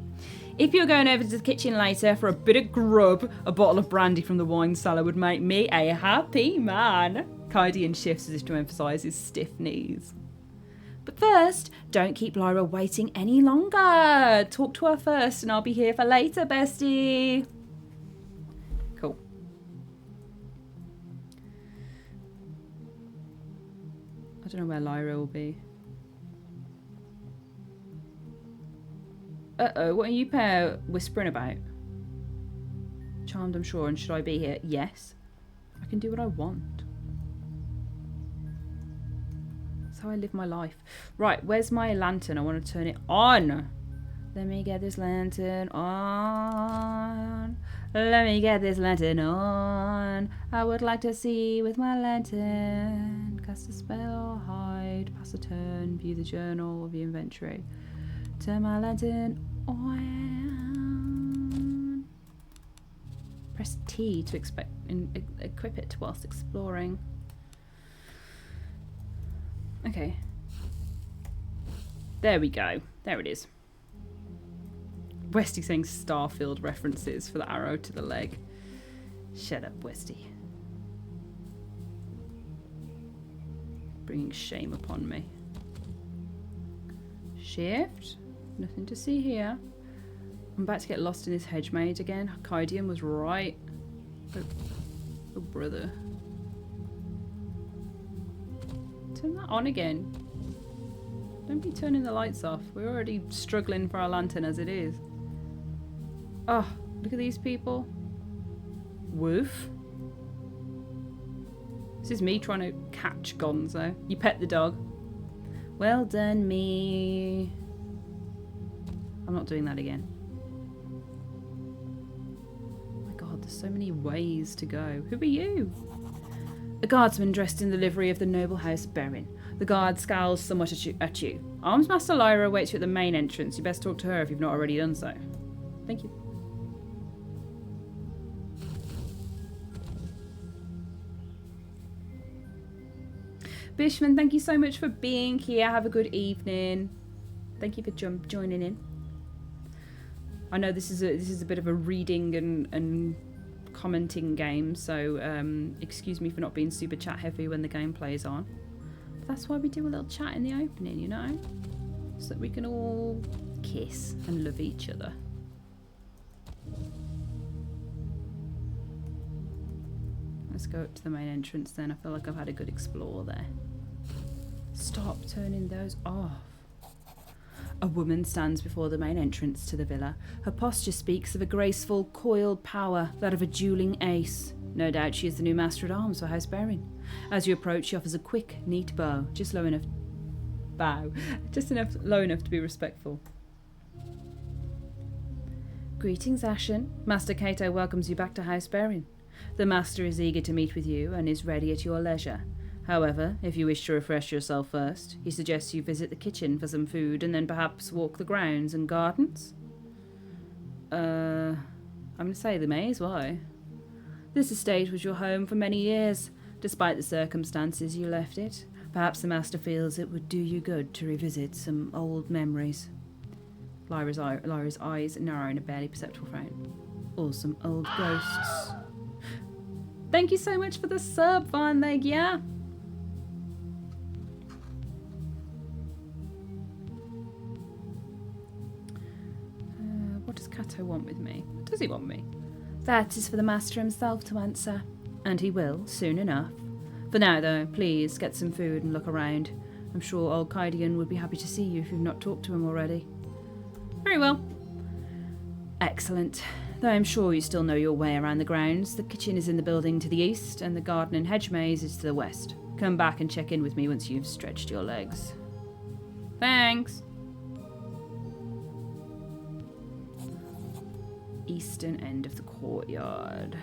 If you're going over to the kitchen later for a bit of grub, a bottle of brandy from the wine cellar would make me a happy man. Kydian shifts as if to emphasise his stiff knees. But first, don't keep Lyra waiting any longer. Talk to her first and I'll be here for later, bestie. Cool. I don't know where Lyra will be. Uh-oh, what are you pair whispering about? Charmed, I'm sure, and should I be here? Yes. I can do what I want. That's how I live my life. Right, where's my lantern? I want to turn it on. Let me get this lantern on. Let me get this lantern on. I would like to see with my lantern. Cast a spell, hide, pass a turn, view the journal, view inventory. Turn my lantern on. Press T to equip it whilst exploring. Okay. There we go. There it is. Westy saying Starfield references for the arrow to the leg. Shut up, Westy. Bringing shame upon me. Shift. Nothing to see here. I'm about to get lost in this hedge maze again. Kydian was right. Oh, brother. Turn that on again. Don't be turning the lights off. We're already struggling for our lantern as it is. Oh, look at these people. Woof. This is me trying to catch Gonzo. You pet the dog. Well done, me. I'm not doing that again. Oh my god, there's so many ways to go. Who are you? A guardsman dressed in the livery of the noble house Berrin. The guard scowls somewhat at you. Armsmaster Lyra awaits you at the main entrance. You best talk to her if you've not already done so. Thank you. Bishman, thank you so much for being here. Have a good evening. Thank you for joining in. I know this is a bit of a reading and commenting game, so excuse me for not being super chat heavy when the gameplay is on. But that's why we do a little chat in the opening, you know, so that we can all kiss and love each other. Let's go up to the main entrance then. I feel like I've had a good explore there. Stop turning those off. A woman stands before the main entrance to the villa. Her posture speaks of a graceful, coiled power, that of a dueling ace. No doubt she is the new master at arms for House Berrin. As you approach, she offers a quick, neat bow, just low enough to be respectful. Greetings, Ashen. Master Cato welcomes you back to House Berrin. The master is eager to meet with you and is ready at your leisure. However, if you wish to refresh yourself first, he suggests you visit the kitchen for some food and then perhaps walk the grounds and gardens. I'm going to say the maze, why? This estate was your home for many years. Despite the circumstances you left it, perhaps the master feels it would do you good to revisit some old memories. Lyra's eyes narrow in a barely perceptible frown. Awesome old ghosts. Thank you so much for the sub, Van Leg, yeah? What does Cato want with me? What does he want me? That is for the master himself to answer. And he will, soon enough. For now, though, please get some food and look around. I'm sure old Kydian would be happy to see you if you've not talked to him already. Very well. Excellent. Though I'm sure you still know your way around the grounds. The kitchen is in the building to the east, and the garden and hedge maze is to the west. Come back and check in with me once you've stretched your legs. Thanks. Eastern end of the courtyard.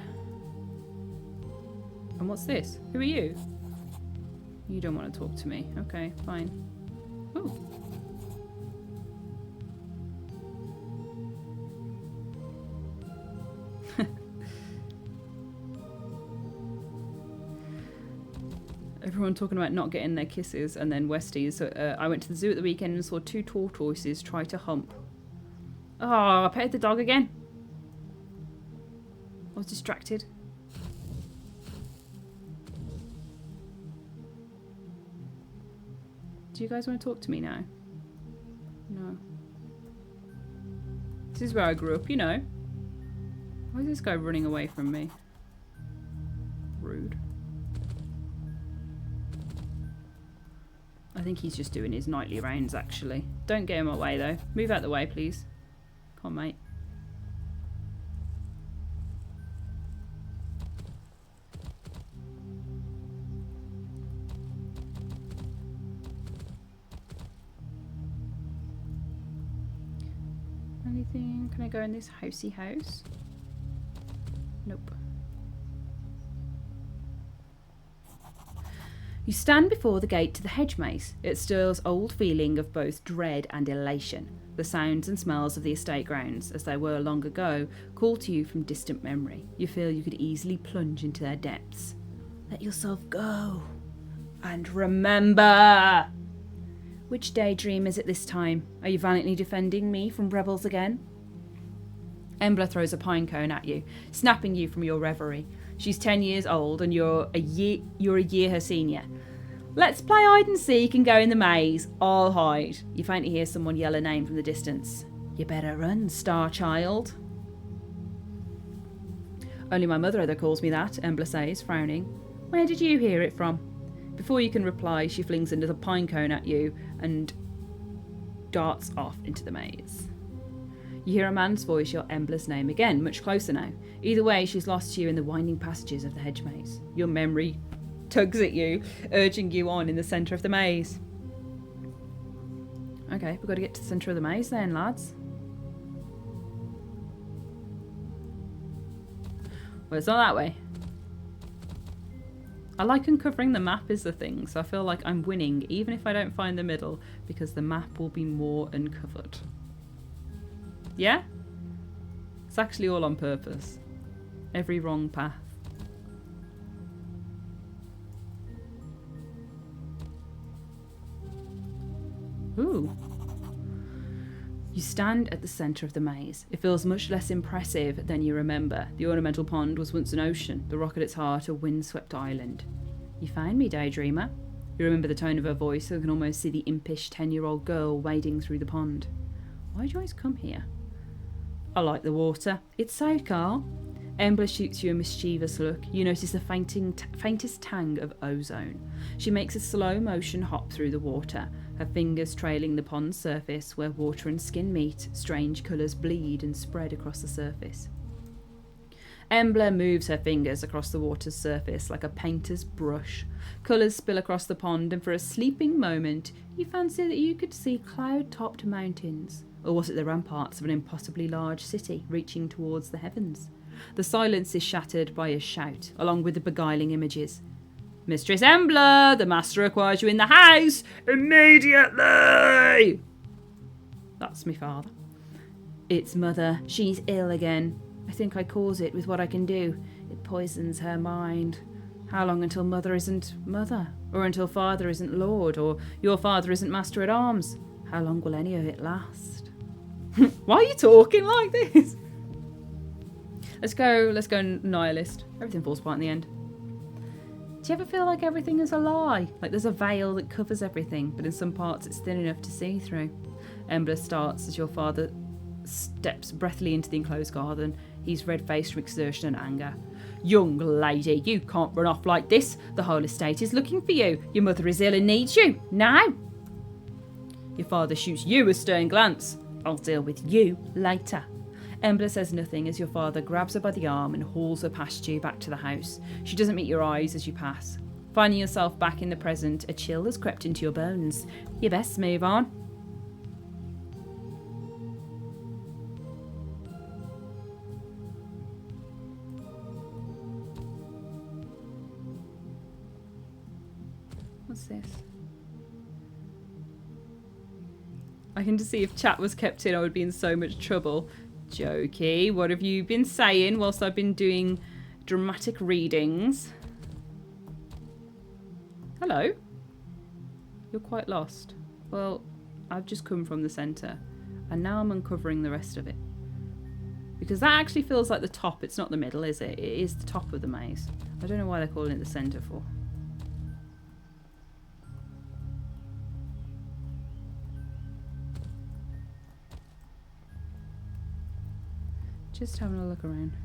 And what's this? Who are you? You don't want to talk to me. Okay, fine. Ooh. Everyone talking about not getting their kisses, and then Westies. So, I went to the zoo at the weekend and saw 2 tortoises try to hump. Oh, I petted the dog again. I was distracted. Do you guys want to talk to me now? No. This is where I grew up, you know. Why is this guy running away from me? Rude. I think he's just doing his nightly rounds, actually. Don't get in my way, though. Move out the way, please. Come on, mate. Anything? Can I go in this housey house? Nope. You stand before the gate to the hedge maze. It stirs old feeling of both dread and elation. The sounds and smells of the estate grounds, as they were long ago, call to you from distant memory. You feel you could easily plunge into their depths. Let yourself go. And remember! Which daydream is it this time? Are you valiantly defending me from rebels again? Embla throws a pine cone at you, snapping you from your reverie. She's 10 years old and you're a year her senior. Let's play hide and seek and go in the maze. I'll hide. You faintly hear someone yell a name from the distance. You better run, star child. Only my mother ever calls me that, Embla says, frowning. Where did you hear it from? Before you can reply, she flings another pine cone at you and darts off into the maze. You hear a man's voice yell Embla's name again, much closer now. Either way, she's lost you in the winding passages of the hedge maze. Your memory tugs at you, urging you on in the centre of the maze. Okay, we've got to get to the centre of the maze then, lads. Well, it's not that way. I like uncovering the map is the thing, so I feel like I'm winning, even if I don't find the middle, because the map will be more uncovered. Yeah? It's actually all on purpose. Every wrong path. Ooh. You stand at the centre of the maze. It feels much less impressive than you remember. The ornamental pond was once an ocean, the rock at its heart a windswept island. You find me, daydreamer. You remember the tone of her voice and can almost see the impish 10-year-old girl wading through the pond. Why'd you always come here? I like the water. It's so calm. Embla shoots you a mischievous look. You notice the faintest tang of ozone. She makes a slow motion hop through the water, her fingers trailing the pond's surface where water and skin meet. Strange colours bleed and spread across the surface. Embla moves her fingers across the water's surface like a painter's brush. Colours spill across the pond, and for a sleeping moment you fancy that you could see cloud-topped mountains. Or was it the ramparts of an impossibly large city reaching towards the heavens? The silence is shattered by a shout, along with the beguiling images. Mistress Embla, the master requires you in the house immediately! That's me father. It's mother. She's ill again. I think I cause it with what I can do. It poisons her mind. How long until mother isn't mother? Or until father isn't lord? Or your father isn't master at arms? How long will any of it last? Why are you talking like this? Let's go nihilist. Everything falls apart in the end. Do you ever feel like everything is a lie? Like there's a veil that covers everything, but in some parts it's thin enough to see through. Embla starts as your father steps breathily into the enclosed garden. He's red-faced from exertion and anger. Young lady, you can't run off like this. The whole estate is looking for you. Your mother is ill and needs you. Now. Your father shoots you a stern glance. I'll deal with you later. Embla says nothing as your father grabs her by the arm and hauls her past you back to the house. She doesn't meet your eyes as you pass. Finding yourself back in the present, a chill has crept into your bones. You best move on. What's this? I can just see if chat was kept in, I would be in so much trouble. Jokey, what have you been saying whilst I've been doing dramatic readings? Hello? You're quite lost. Well, I've just come from the centre, and now I'm uncovering the rest of it. Because that actually feels like the top, it's not the middle, is it? It is the top of the maze. I don't know why they're calling it the centre for. Just having a look around.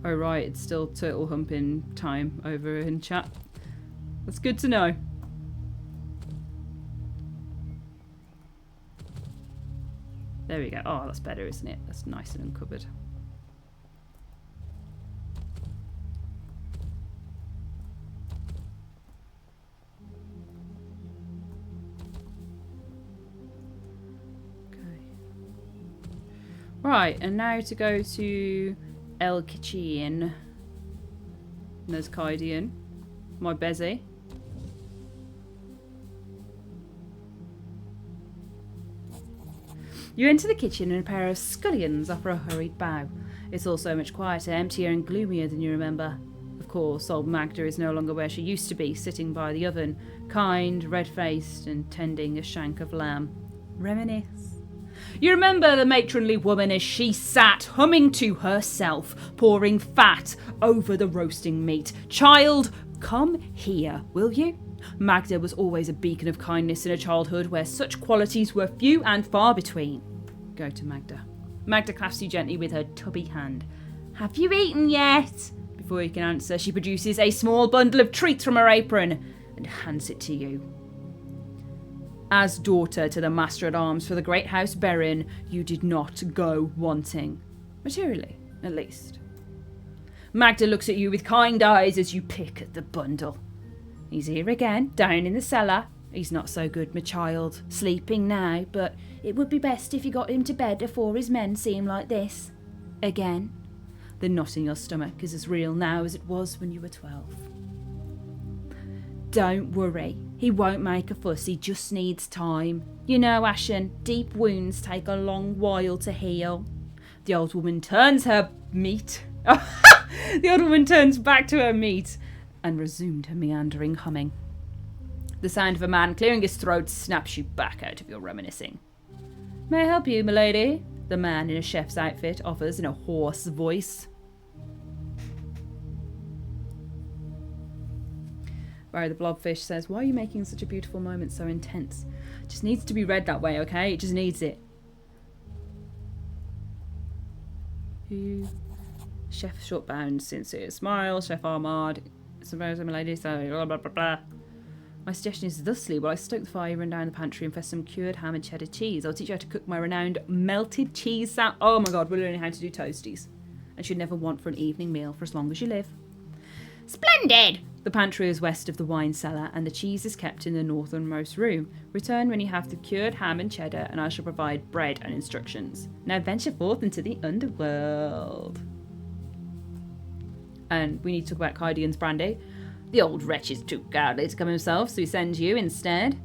Oh right, it's still turtle humping time over in chat. That's good to know. There we go. Oh, that's better, isn't it? That's nice and uncovered. Right, and now to go to El Kitchen. And there's Kaidian, my Bezzy. You enter the kitchen and a pair of scullions offer a hurried bow. It's all so much quieter, emptier and gloomier than you remember. Of course, old Magda is no longer where she used to be, sitting by the oven, kind, red-faced and tending a shank of lamb. Reminisce. You remember the matronly woman as she sat, humming to herself, pouring fat over the roasting meat. Child, come here, will you? Magda was always a beacon of kindness in her childhood where such qualities were few and far between. Go to Magda. Magda clasps you gently with her tubby hand. Have you eaten yet? Before you can answer, she produces a small bundle of treats from her apron and hands it to you. As daughter to the Master-at-Arms for the Great House Baron, you did not go wanting. Materially, at least. Magda looks at you with kind eyes as you pick at the bundle. He's here again, down in the cellar. He's not so good, my child. Sleeping now, but it would be best if you got him to bed afore his men see him like this. Again. The knot in your stomach is as real now as it was when you were 12. Don't worry. He won't make a fuss, he just needs time. You know, Ashen, deep wounds take a long while to heal. The old woman turns her meat. The old woman turns back to her meat and resumed her meandering humming. The sound of a man clearing his throat snaps you back out of your reminiscing. May I help you, milady? The man in a chef's outfit offers in a hoarse voice. Barry the Blobfish says, why are you making such a beautiful moment so intense? It just needs to be read that way, okay? It just needs it. Who? Chef Short Bound, Sincere Smile, Chef Armard, suppose I'm a lady, so blah blah blah blah. My suggestion is thusly, while I stoke the fire, run down the pantry and fetch some cured ham and cheddar cheese. I'll teach you how to cook my renowned melted cheese sandwich. Oh my god, we're learning how to do toasties. And should never want for an evening meal for as long as you live. Splendid! The pantry is west of the wine cellar, and the cheese is kept in the northernmost room. Return when you have the cured ham and cheddar, and I shall provide bread and instructions. Now venture forth into the underworld. And we need to talk about Kaidian's brandy. The old wretch is too cowardly to come himself, so he sends you instead.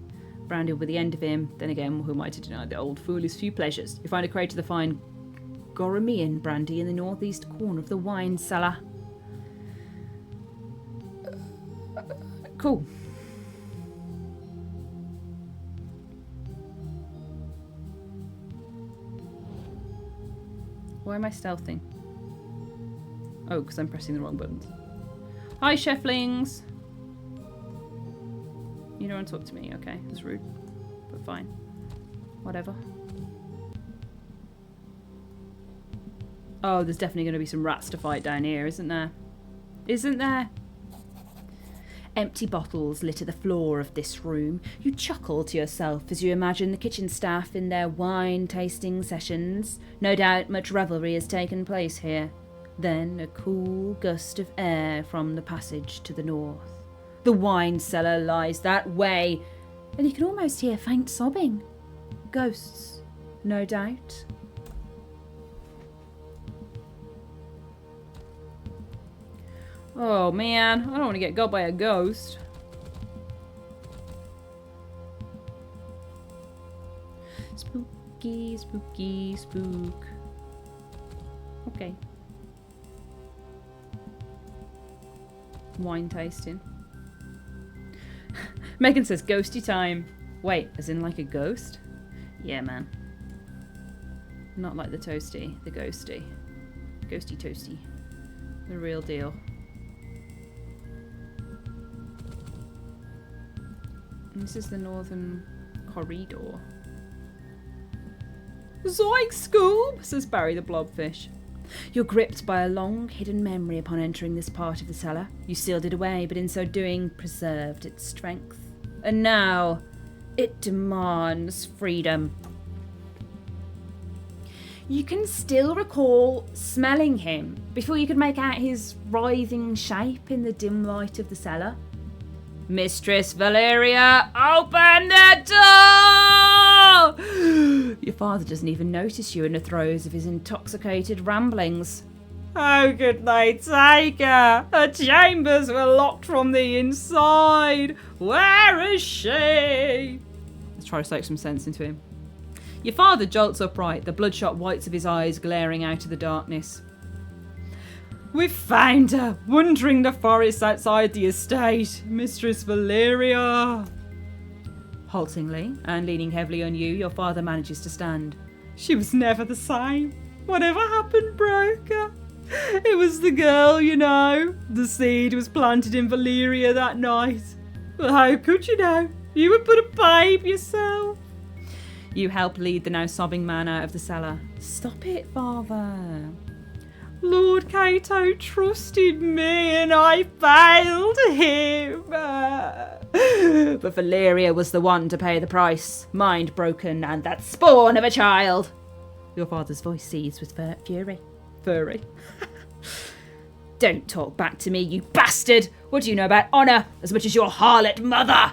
Brandy will be the end of him. Then again, who am I to deny the old fool his few pleasures? You find a crate of the fine Goromian brandy in the northeast corner of the wine cellar. Cool. Why am I stealthing? Oh, because I'm pressing the wrong buttons. Hi, cheflings! You don't want to talk to me, okay? That's rude. But fine. Whatever. Oh, there's definitely going to be some rats to fight down here, isn't there? Isn't there? Empty bottles litter the floor of this room. You chuckle to yourself as you imagine the kitchen staff in their wine tasting sessions. No doubt much revelry has taken place here. Then a cool gust of air from the passage to the north. The wine cellar lies that way, and you can almost hear faint sobbing. Ghosts, no doubt. Oh man, I don't want to get got by a ghost. Spooky, spooky, spook. Okay. Wine tasting. Megan says ghosty time. Wait, as in like a ghost? Yeah, man. Not like the toasty, the ghosty. Ghosty toasty. The real deal. This is the northern corridor. Zoink, Scoob, says Barry the blobfish. You're gripped by a long hidden memory upon entering this part of the cellar. You sealed it away, but in so doing preserved its strength. And now it demands freedom. You can still recall smelling him before you could make out his writhing shape in the dim light of the cellar. Mistress Valeria, open the door! Your father doesn't even notice you in the throes of his intoxicated ramblings. How could they take her? Her chambers were locked from the inside. Where is she? Let's try to soak some sense into him. Your father jolts upright, the bloodshot whites of his eyes glaring out of the darkness. We've found her, wandering the forest outside the estate, Mistress Valeria. Haltingly, and leaning heavily on you, your father manages to stand. She was never the same. Whatever happened broke her. It was the girl, you know. The seed was planted in Valeria that night. But how could you know? You would put a babe yourself. You help lead the now sobbing man out of the cellar. Stop it, father. Lord Cato trusted me and I failed him. But Valeria was the one to pay the price. Mind broken and that spawn of a child. Your father's voice seethes with fury. Furry. Don't talk back to me, you bastard. What do you know about honour as much as your harlot mother?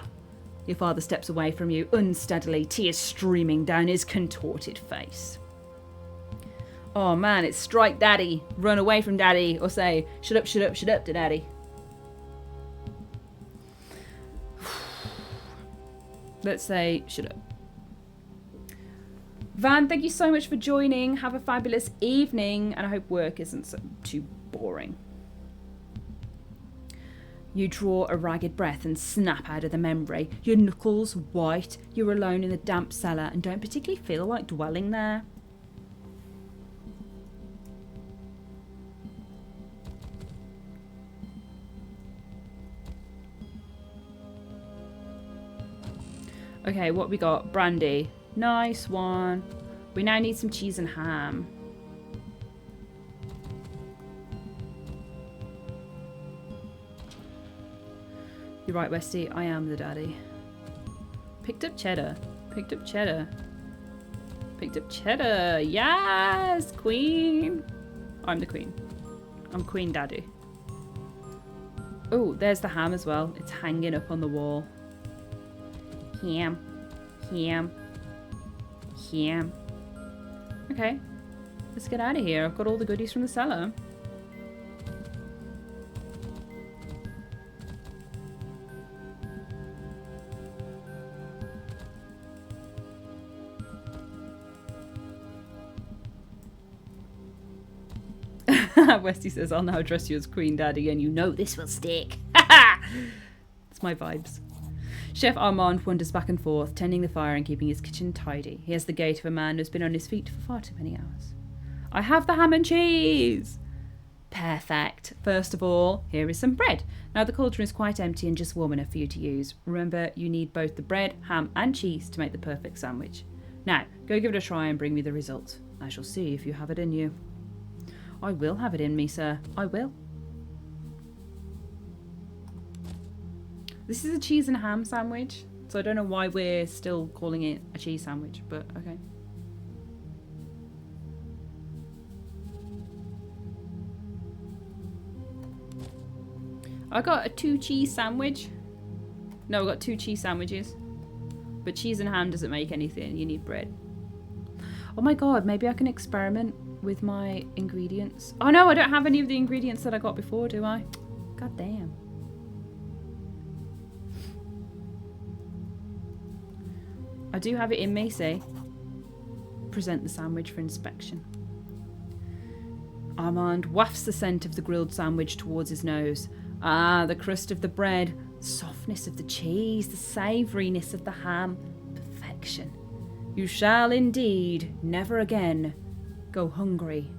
Your father steps away from you unsteadily, tears streaming down his contorted face. Oh man, it's strike daddy, run away from daddy, or say, shut up to daddy. Let's say, shut up. Van, thank you so much for joining. Have a fabulous evening, and I hope work isn't too boring. You draw a ragged breath and snap out of the memory. Your knuckles white, you're alone in the damp cellar and don't particularly feel like dwelling there. Okay, what we got? Brandy. Nice one. We now need some cheese and ham. You're right, Westy. I am the daddy. Picked up cheddar. Picked up cheddar. Picked up cheddar. Yes, queen. I'm the queen. I'm queen daddy. Oh, there's the ham as well. It's hanging up on the wall. Ham. Ham. Ham. Okay. Let's get out of here. I've got all the goodies from the cellar. Westy says, I'll now address you as Queen Daddy, and you know this will stick. It's my vibes. Chef Armand wanders back and forth, tending the fire and keeping his kitchen tidy. He has the gait of a man who's been on his feet for far too many hours. I have the ham and cheese. Perfect. First of all, here is some bread. Now the cauldron is quite empty and just warm enough for you to use. Remember, you need both the bread, ham and cheese to make the perfect sandwich. Now, go give it a try and bring me the result. I shall see if you have it in you. I will have it in me, sir. I will. This is a cheese and ham sandwich, so I don't know why we're still calling it a cheese sandwich, but okay. I got a 2 cheese sandwich. No, I got 2 cheese sandwiches. But cheese and ham doesn't make anything. You need bread. Oh my god, maybe I can experiment with my ingredients. Oh no, I don't have any of the ingredients that I got before, do I? God damn. I do have it in me, see? Present the sandwich for inspection. Armand wafts the scent of the grilled sandwich towards his nose. Ah, the crust of the bread, softness of the cheese, the savouriness of the ham. Perfection. You shall indeed never again go hungry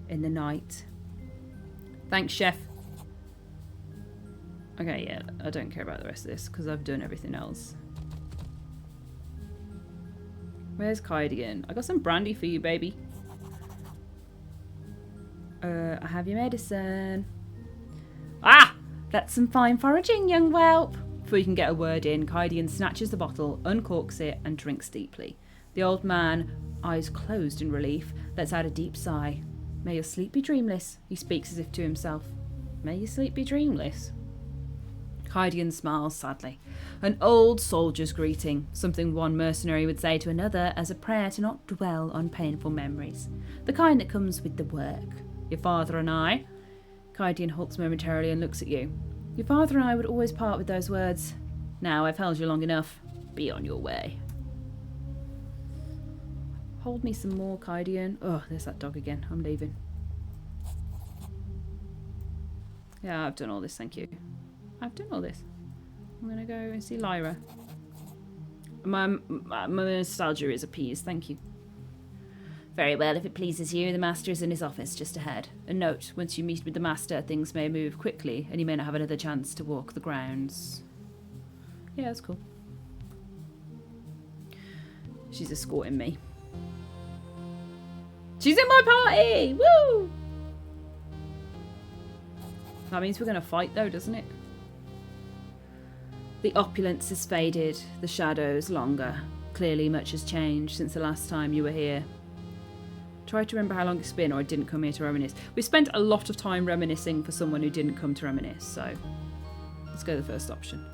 in the night. Thanks, chef. Okay, yeah, I don't care about the rest of this because I've done everything else. Where's Kydian? I got some brandy for you, baby. I have your medicine. Ah! That's some fine foraging, young whelp. Before you can get a word in, Kydian snatches the bottle, uncorks it, and drinks deeply. The old man, eyes closed in relief, lets out a deep sigh. May your sleep be dreamless, he speaks as if to himself. May your sleep be dreamless. Kydian smiles sadly. An old soldier's greeting, something one mercenary would say to another as a prayer to not dwell on painful memories. The kind that comes with the work. Your father and I... Kydian halts momentarily and looks at you. Your father and I would always part with those words. Now I've held you long enough. Be on your way. Hold me some more, Kydian. Oh, there's that dog again. I'm leaving. Yeah, I've done all this, thank you. I've done all this. I'm going to go and see Lyra. My nostalgia is appeased, thank you. Very well, if it pleases you, the master is in his office just ahead. And note, once you meet with the master, things may move quickly, and you may not have another chance to walk the grounds. Yeah, that's cool. She's escorting me. She's in my party! Woo! That means we're going to fight though, doesn't it? The opulence has faded, the shadows longer. Clearly much has changed since the last time you were here. Try to remember how long it's been, or I didn't come here to reminisce. We spent a lot of time reminiscing for someone who didn't come to reminisce, so let's go the first option.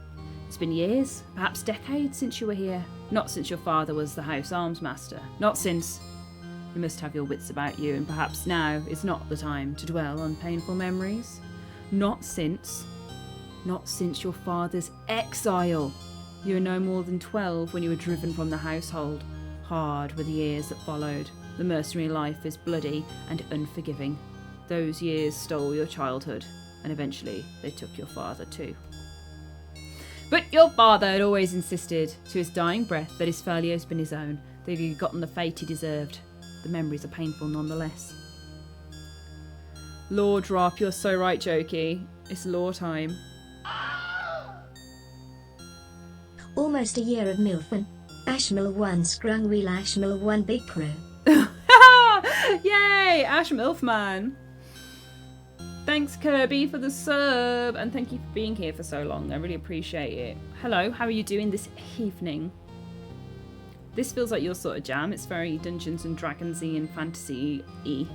It's been years, perhaps decades since you were here. Not since your father was the house arms master. Not since... You must have your wits about you, and perhaps now is not the time to dwell on painful memories. Not since your father's exile. You were no more than 12 when you were driven from the household. Hard were the years that followed. The mercenary life is bloody and unforgiving. Those years stole your childhood, and eventually they took your father too. But your father had always insisted, to his dying breath, that his failure has been his own, that he had gotten the fate he deserved. The memories are painful nonetheless. Lord Drop, you're so right, Jokey. It's law time. Almost a year of MILLMAN. Ashmill 1 Scrung Reel Ashmill 1 Big Crew. Yay! Ash MILFman. Thanks, Kirby, for the sub. And thank you for being here for so long. I really appreciate it. Hello, how are you doing this evening? This feels like your sort of jam. It's very Dungeons and Dragons-y and fantasy-y.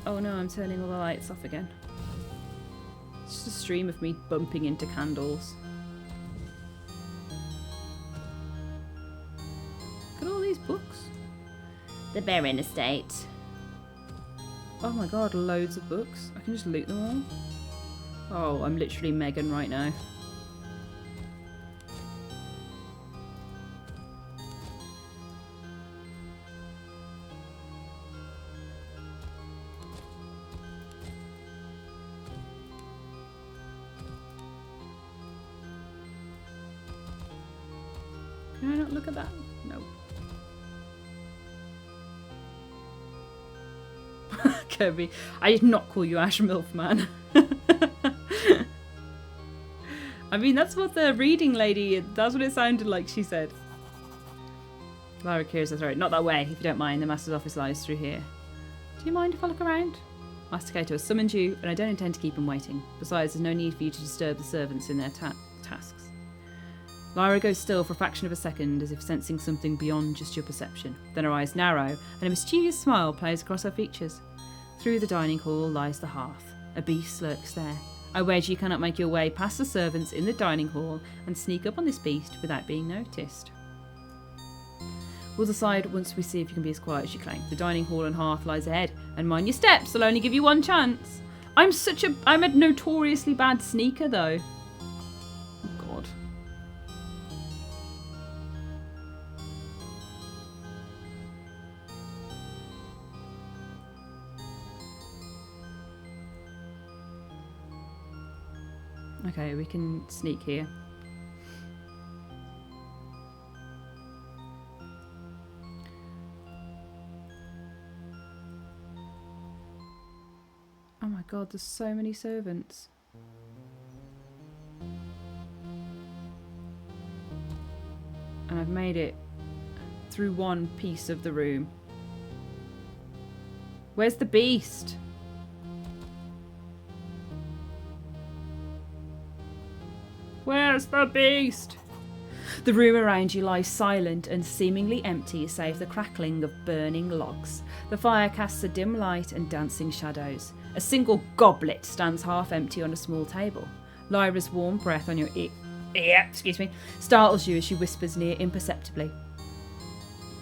Oh no, I'm turning all the lights off again. It's just a stream of me bumping into candles. Look at all these books. The Baron Estate. Oh my god, loads of books. I can just loot them all. Oh, I'm literally Megan right now. Can I not look at that? No. Kirby. I did not call you Ash MILLMAN. I mean, that's what the reading lady, that's what it sounded like she said. Lyra clears her throat. Not that way, if you don't mind. The Master's office lies through here. Do you mind if I look around? Master Cato has summoned you, and I don't intend to keep him waiting. Besides, there's no need for you to disturb the servants in their tasks. Lyra goes still for a fraction of a second, as if sensing something beyond just your perception. Then her eyes narrow, and a mischievous smile plays across her features. Through the dining hall lies the hearth. A beast lurks there. I wager you cannot make your way past the servants in the dining hall and sneak up on this beast without being noticed. We'll decide once we see if you can be as quiet as you claim. The dining hall and hearth lies ahead, and mind your steps, I'll only give you one chance. I'm a notoriously bad sneaker though. Oh god. Okay, we can sneak here. Oh my god, there's so many servants. And I've made it through one piece of the room. Where's the beast? Where's the beast? The room around you lies silent and seemingly empty save the crackling of burning logs. The fire casts a dim light and dancing shadows. A single goblet stands half empty on a small table. Lyra's warm breath on your ear startles you as she whispers near imperceptibly.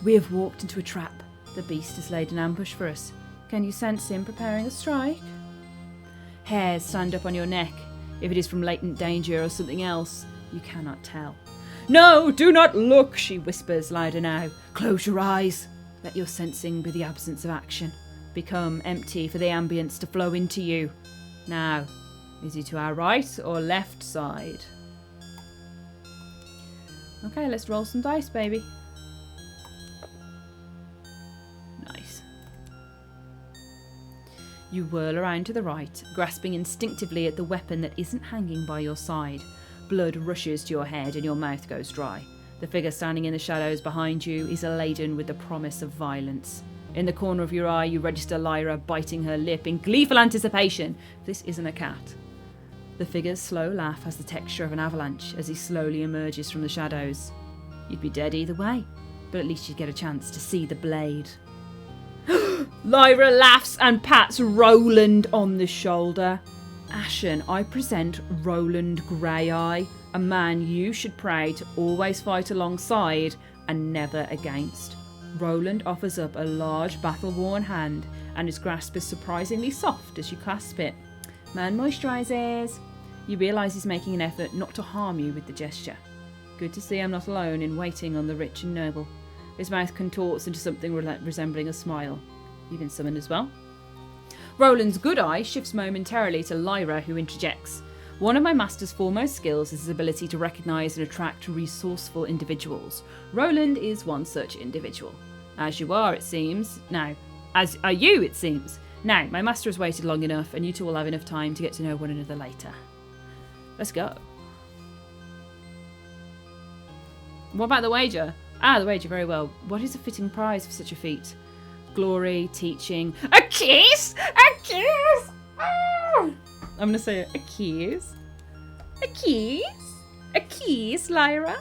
We have walked into a trap. The beast has laid an ambush for us. Can you sense him preparing a strike? Hairs stand up on your neck. If it is from latent danger or something else, you cannot tell. No, do not look, she whispers louder now. Close your eyes. Let your sensing be the absence of action. Become empty for the ambience to flow into you. Now, is he to our right or left side? Okay, let's roll some dice, baby. Nice. You whirl around to the right, grasping instinctively at the weapon that isn't hanging by your side. Blood rushes to your head and your mouth goes dry. The figure standing in the shadows behind you is laden with the promise of violence. In the corner of your eye, you register Lyra biting her lip in gleeful anticipation. This isn't a cat. The figure's slow laugh has the texture of an avalanche as he slowly emerges from the shadows. You'd be dead either way, but at least you'd get a chance to see the blade. Lyra laughs and pats Roland on the shoulder. Ashen, I present Roland Greyeye, a man you should pray to always fight alongside and never against. Roland offers up a large battle-worn hand, and his grasp is surprisingly soft as you clasp it. Man moisturises. You realise he's making an effort not to harm you with the gesture. Good to see I'm not alone in waiting on the rich and noble. His mouth contorts into something resembling a smile. You've been summoned as well. Roland's good eye shifts momentarily to Lyra, who interjects. One of my master's foremost skills is his ability to recognise and attract resourceful individuals. Roland is one such individual. As you are, it seems. Now, as are you, it seems. Now, my master has waited long enough, and you two will have enough time to get to know one another later. Let's go. What about the wager? Ah, the wager, very well. What is a fitting prize for such a feat? Glory, teaching... A kiss! A kiss! Ah! I'm going to say it. A kiss. A kiss. A kiss, Lyra.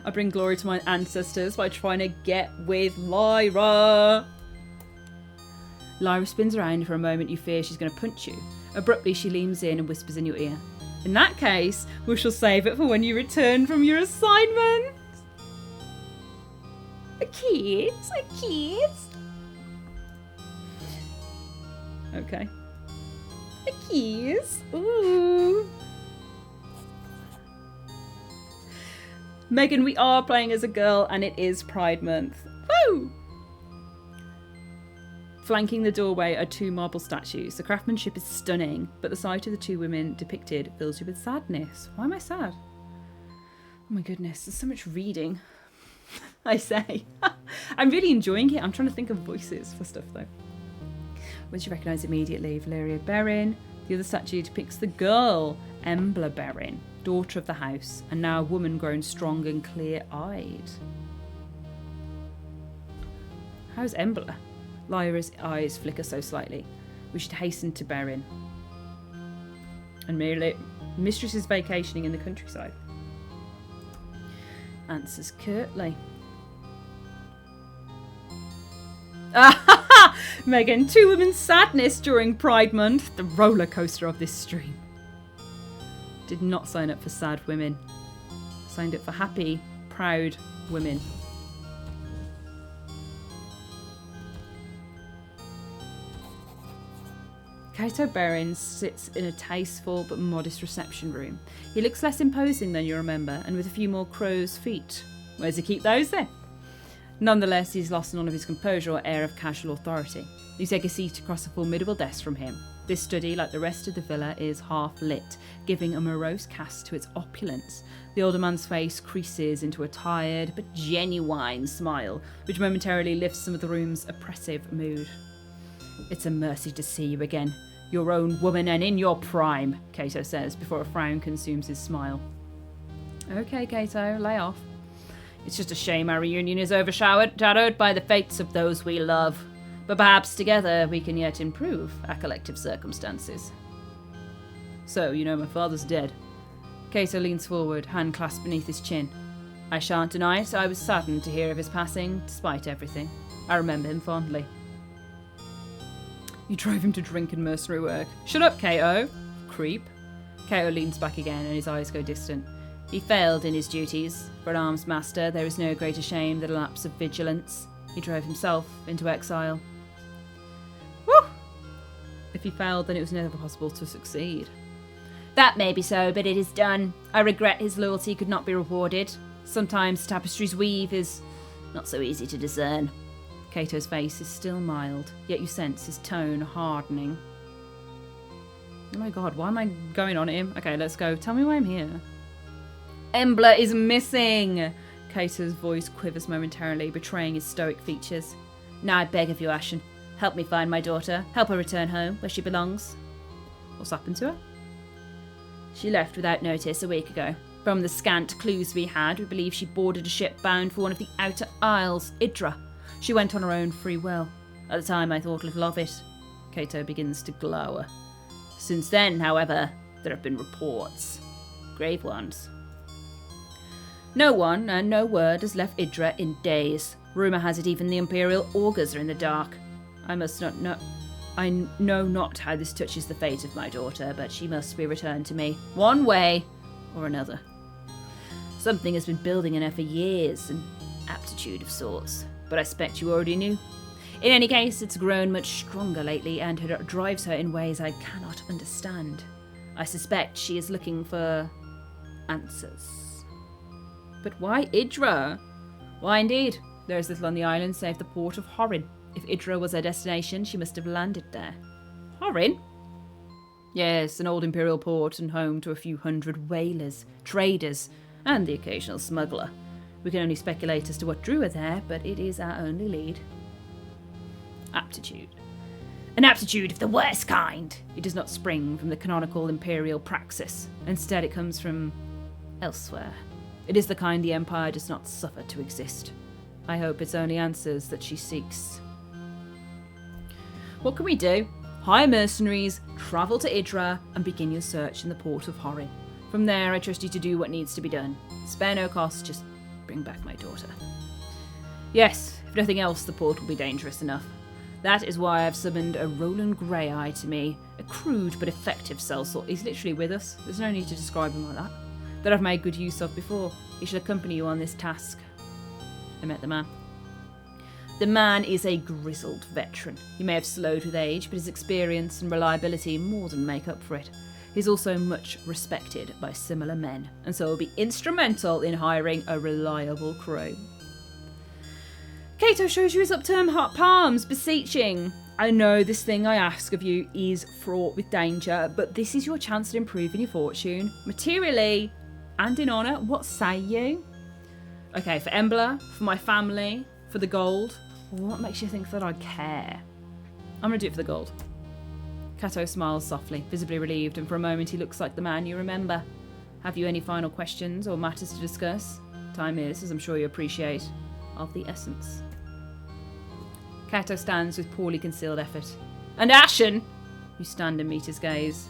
I bring glory to my ancestors by trying to get with Lyra. Lyra spins around. For a moment you fear she's going to punch you. Abruptly she leans in and whispers in your ear. In that case, we shall save it for when you return from your assignment. A kiss. A kiss. Okay. A kiss. Ooh. Megan, we are playing as a girl and it is Pride Month. Woo! Flanking the doorway are two marble statues. The craftsmanship is stunning, but the sight of the two women depicted fills you with sadness. Why am I sad? Oh my goodness, there's so much reading. I say. I'm really enjoying it. I'm trying to think of voices for stuff, though. Which you recognise immediately, Valeria Berin. The other statue depicts the girl, Embla Berin, daughter of the house, and now a woman grown strong and clear-eyed. How's Embla? Lyra's eyes flicker so slightly. We should hasten to Berin. And merely, mistress is vacationing in the countryside. Answers curtly. Megan, 2 women's sadness during Pride Month. The roller coaster of this stream. Did not sign up for sad women. Signed up for happy, proud women. Kato Berin sits in a tasteful but modest reception room. He looks less imposing than you remember, and with a few more crow's feet. Where's he keep those then? Nonetheless, he's lost none of his composure or air of casual authority. You take a seat across a formidable desk from him. This study, like the rest of the villa, is half lit, giving a morose cast to its opulence. The older man's face creases into a tired but genuine smile, which momentarily lifts some of the room's oppressive mood. It's a mercy to see you again. Your own woman and in your prime, Kato says, before a frown consumes his smile. Okay, Kato, lay off. It's just a shame our reunion is overshadowed by the fates of those we love. But perhaps together we can yet improve our collective circumstances. So, you know my father's dead. Kato leans forward, hand clasped beneath his chin. I shan't deny it, I was saddened to hear of his passing, despite everything. I remember him fondly. You drove him to drink and mercenary work. Shut up, Kato. Creep. Kato leans back again and his eyes go distant. He failed in his duties. For an arms master, there is no greater shame than a lapse of vigilance. He drove himself into exile. Woo! If he failed, then it was never possible to succeed. That may be so, but it is done. I regret his loyalty could not be rewarded. Sometimes tapestry's weave is not so easy to discern. Kato's face is still mild, yet you sense his tone hardening. Oh my god, why am I going on at him? Okay, let's go. Tell me why I'm here. Embla is missing! Kato's voice quivers momentarily, betraying his stoic features. Now I beg of you, Ashen, help me find my daughter. Help her return home, where she belongs. What's happened to her? She left without notice a week ago. From the scant clues we had, we believe she boarded a ship bound for one of the Outer Isles, Idra. She went on her own free will. At the time, I thought little of it. Kato begins to glower. Since then, however, there have been reports. Grave ones. No one and no word has left Idra in days. Rumour has it even the Imperial augurs are in the dark. I know not how this touches the fate of my daughter, but she must be returned to me, one way or another. Something has been building in her for years, an aptitude of sorts, but I expect you already knew. In any case, it's grown much stronger lately, and it drives her in ways I cannot understand. I suspect she is looking for answers. But why Idra? Why indeed? There is little on the island save the port of Horin. If Idra was her destination, she must have landed there. Horin? Yes, an old imperial port and home to a few hundred whalers, traders, and the occasional smuggler. We can only speculate as to what drew her there, but it is our only lead. Aptitude. An aptitude of the worst kind. It does not spring from the canonical imperial praxis. Instead, it comes from elsewhere. It is the kind the Empire does not suffer to exist. I hope it's only answers that she seeks. What can we do? Hire mercenaries, travel to Idra, and begin your search in the port of Horin. From there, I trust you to do what needs to be done. Spare no cost, just bring back my daughter. Yes, if nothing else, the port will be dangerous enough. That is why I've summoned a Roland Greyeye to me, a crude but effective sellsword. He's literally with us. There's no need to describe him like that. That I've made good use of before. He should accompany you on this task. I met the man. The man is a grizzled veteran. He may have slowed with age, but his experience and reliability more than make up for it. He's also much respected by similar men, and so will be instrumental in hiring a reliable crew. Kato shows you his upturned hot palms, beseeching. I know this thing I ask of you is fraught with danger, but this is your chance to improve in your fortune, materially and in honour. What say you? Okay, for Embla, for my family, for the gold. What makes you think that I'd care? I'm going to do it for the gold. Kato smiles softly, visibly relieved, and for a moment he looks like the man you remember. Have you any final questions or matters to discuss? Time is, as I'm sure you appreciate, of the essence. Kato stands with poorly concealed effort. And Ashen! You stand and meet his gaze.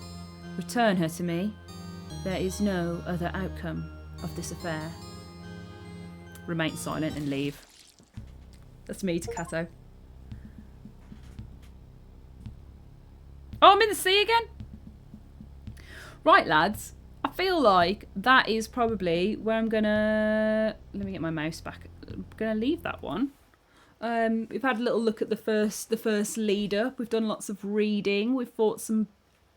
Return her to me. There is no other outcome of this affair. Remain silent and leave. That's me to Kato. Oh, I'm in the sea again? Right, lads. I feel like that is probably where I'm gonna... Let me get my mouse back. I'm gonna leave that one. We've had a little look at the first lead up. We've done lots of reading. We've fought some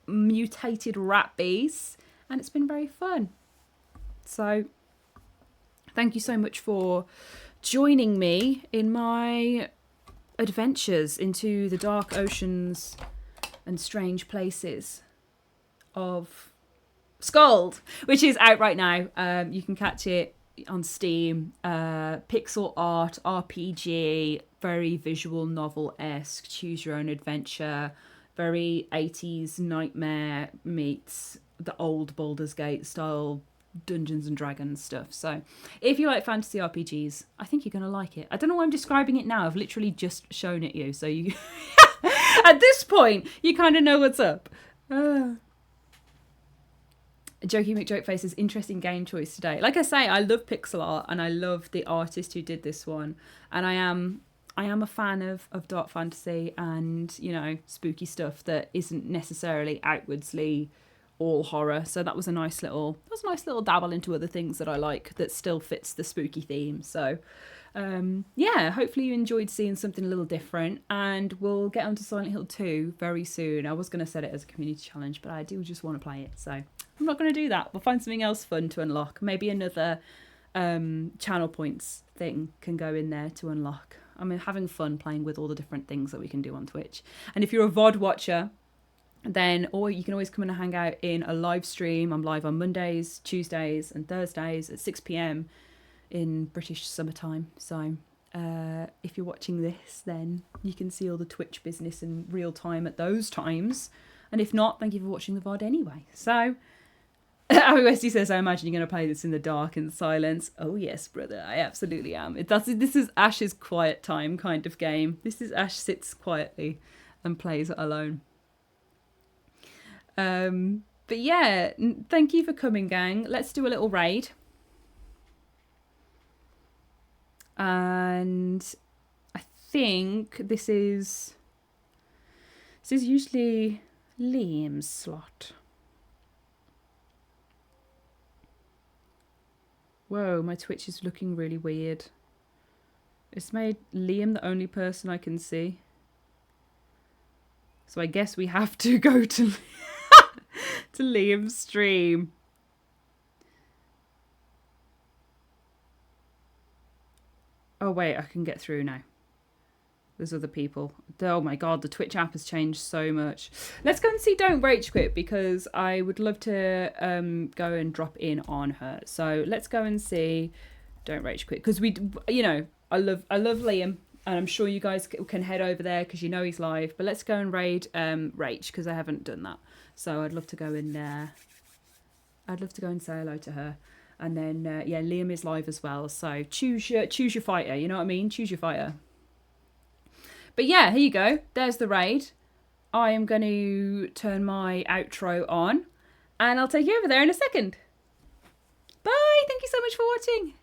mutated rat beasts, and it's been very fun. So, thank you so much for joining me in my adventures into the dark oceans and strange places of SKALD, which is out right now. You can catch it on Steam. Pixel art, RPG, very visual novel-esque, choose your own adventure, very 80s nightmare meets the old Baldur's Gate style Dungeons and Dragons stuff. So if you like fantasy RPGs, I think you're going to like it. I don't know why I'm describing it now. I've literally just shown it you. So you, at this point, you kind of know what's up. Jokey McJokeface's interesting game choice today. Like I say, I love pixel art and I love the artist who did this one. And I am a fan of dark fantasy and, you know, spooky stuff that isn't necessarily outwardly all horror. So that was a nice little dabble into other things that I like that still fits the spooky theme. So yeah, hopefully you enjoyed seeing something a little different, and we'll get on to Silent Hill 2 very soon. I was going to set it as a community challenge, but I do just want to play it, so I'm not going to do that. We'll find something else fun to unlock. Maybe another channel points thing can go in there to unlock. I'm having fun playing with all the different things that we can do on Twitch. And if you're a VOD watcher, then or you can always come in and hang out in a live stream. I'm live on Mondays, Tuesdays and Thursdays at 6 p.m. in British summertime. So if you're watching this, then you can see all the Twitch business in real time at those times. And if not, thank you for watching the VOD anyway. So Abby Westy says, I imagine you're going to play this in the dark and silence. Oh yes, brother, I absolutely am. This is Ash's quiet time kind of game. This is Ash sits quietly and plays it alone. But yeah, thank you for coming, gang. Let's do a little raid. And I think this is usually Liam's slot. Whoa, my Twitch is looking really weird. It's made Liam the only person I can see. So I guess we have to go to to Liam's stream. Oh wait, I can get through now. There's other people. Oh my god, the Twitch app has changed so much. Let's go and see Don't Rage Quit, because I would love to go and drop in on her. So let's go and see Don't Rage Quit, because we, you know, I love Liam, and I'm sure you guys can head over there because you know he's live. But let's go and raid Rach, because I haven't done that. So I'd love to go in there. I'd love to go and say hello to her. And then yeah, Liam is live as well. So choose your fighter. You know what I mean? Choose your fighter. But yeah, here you go. There's the raid. I am going to turn my outro on, and I'll take you over there in a second. Bye. Thank you so much for watching.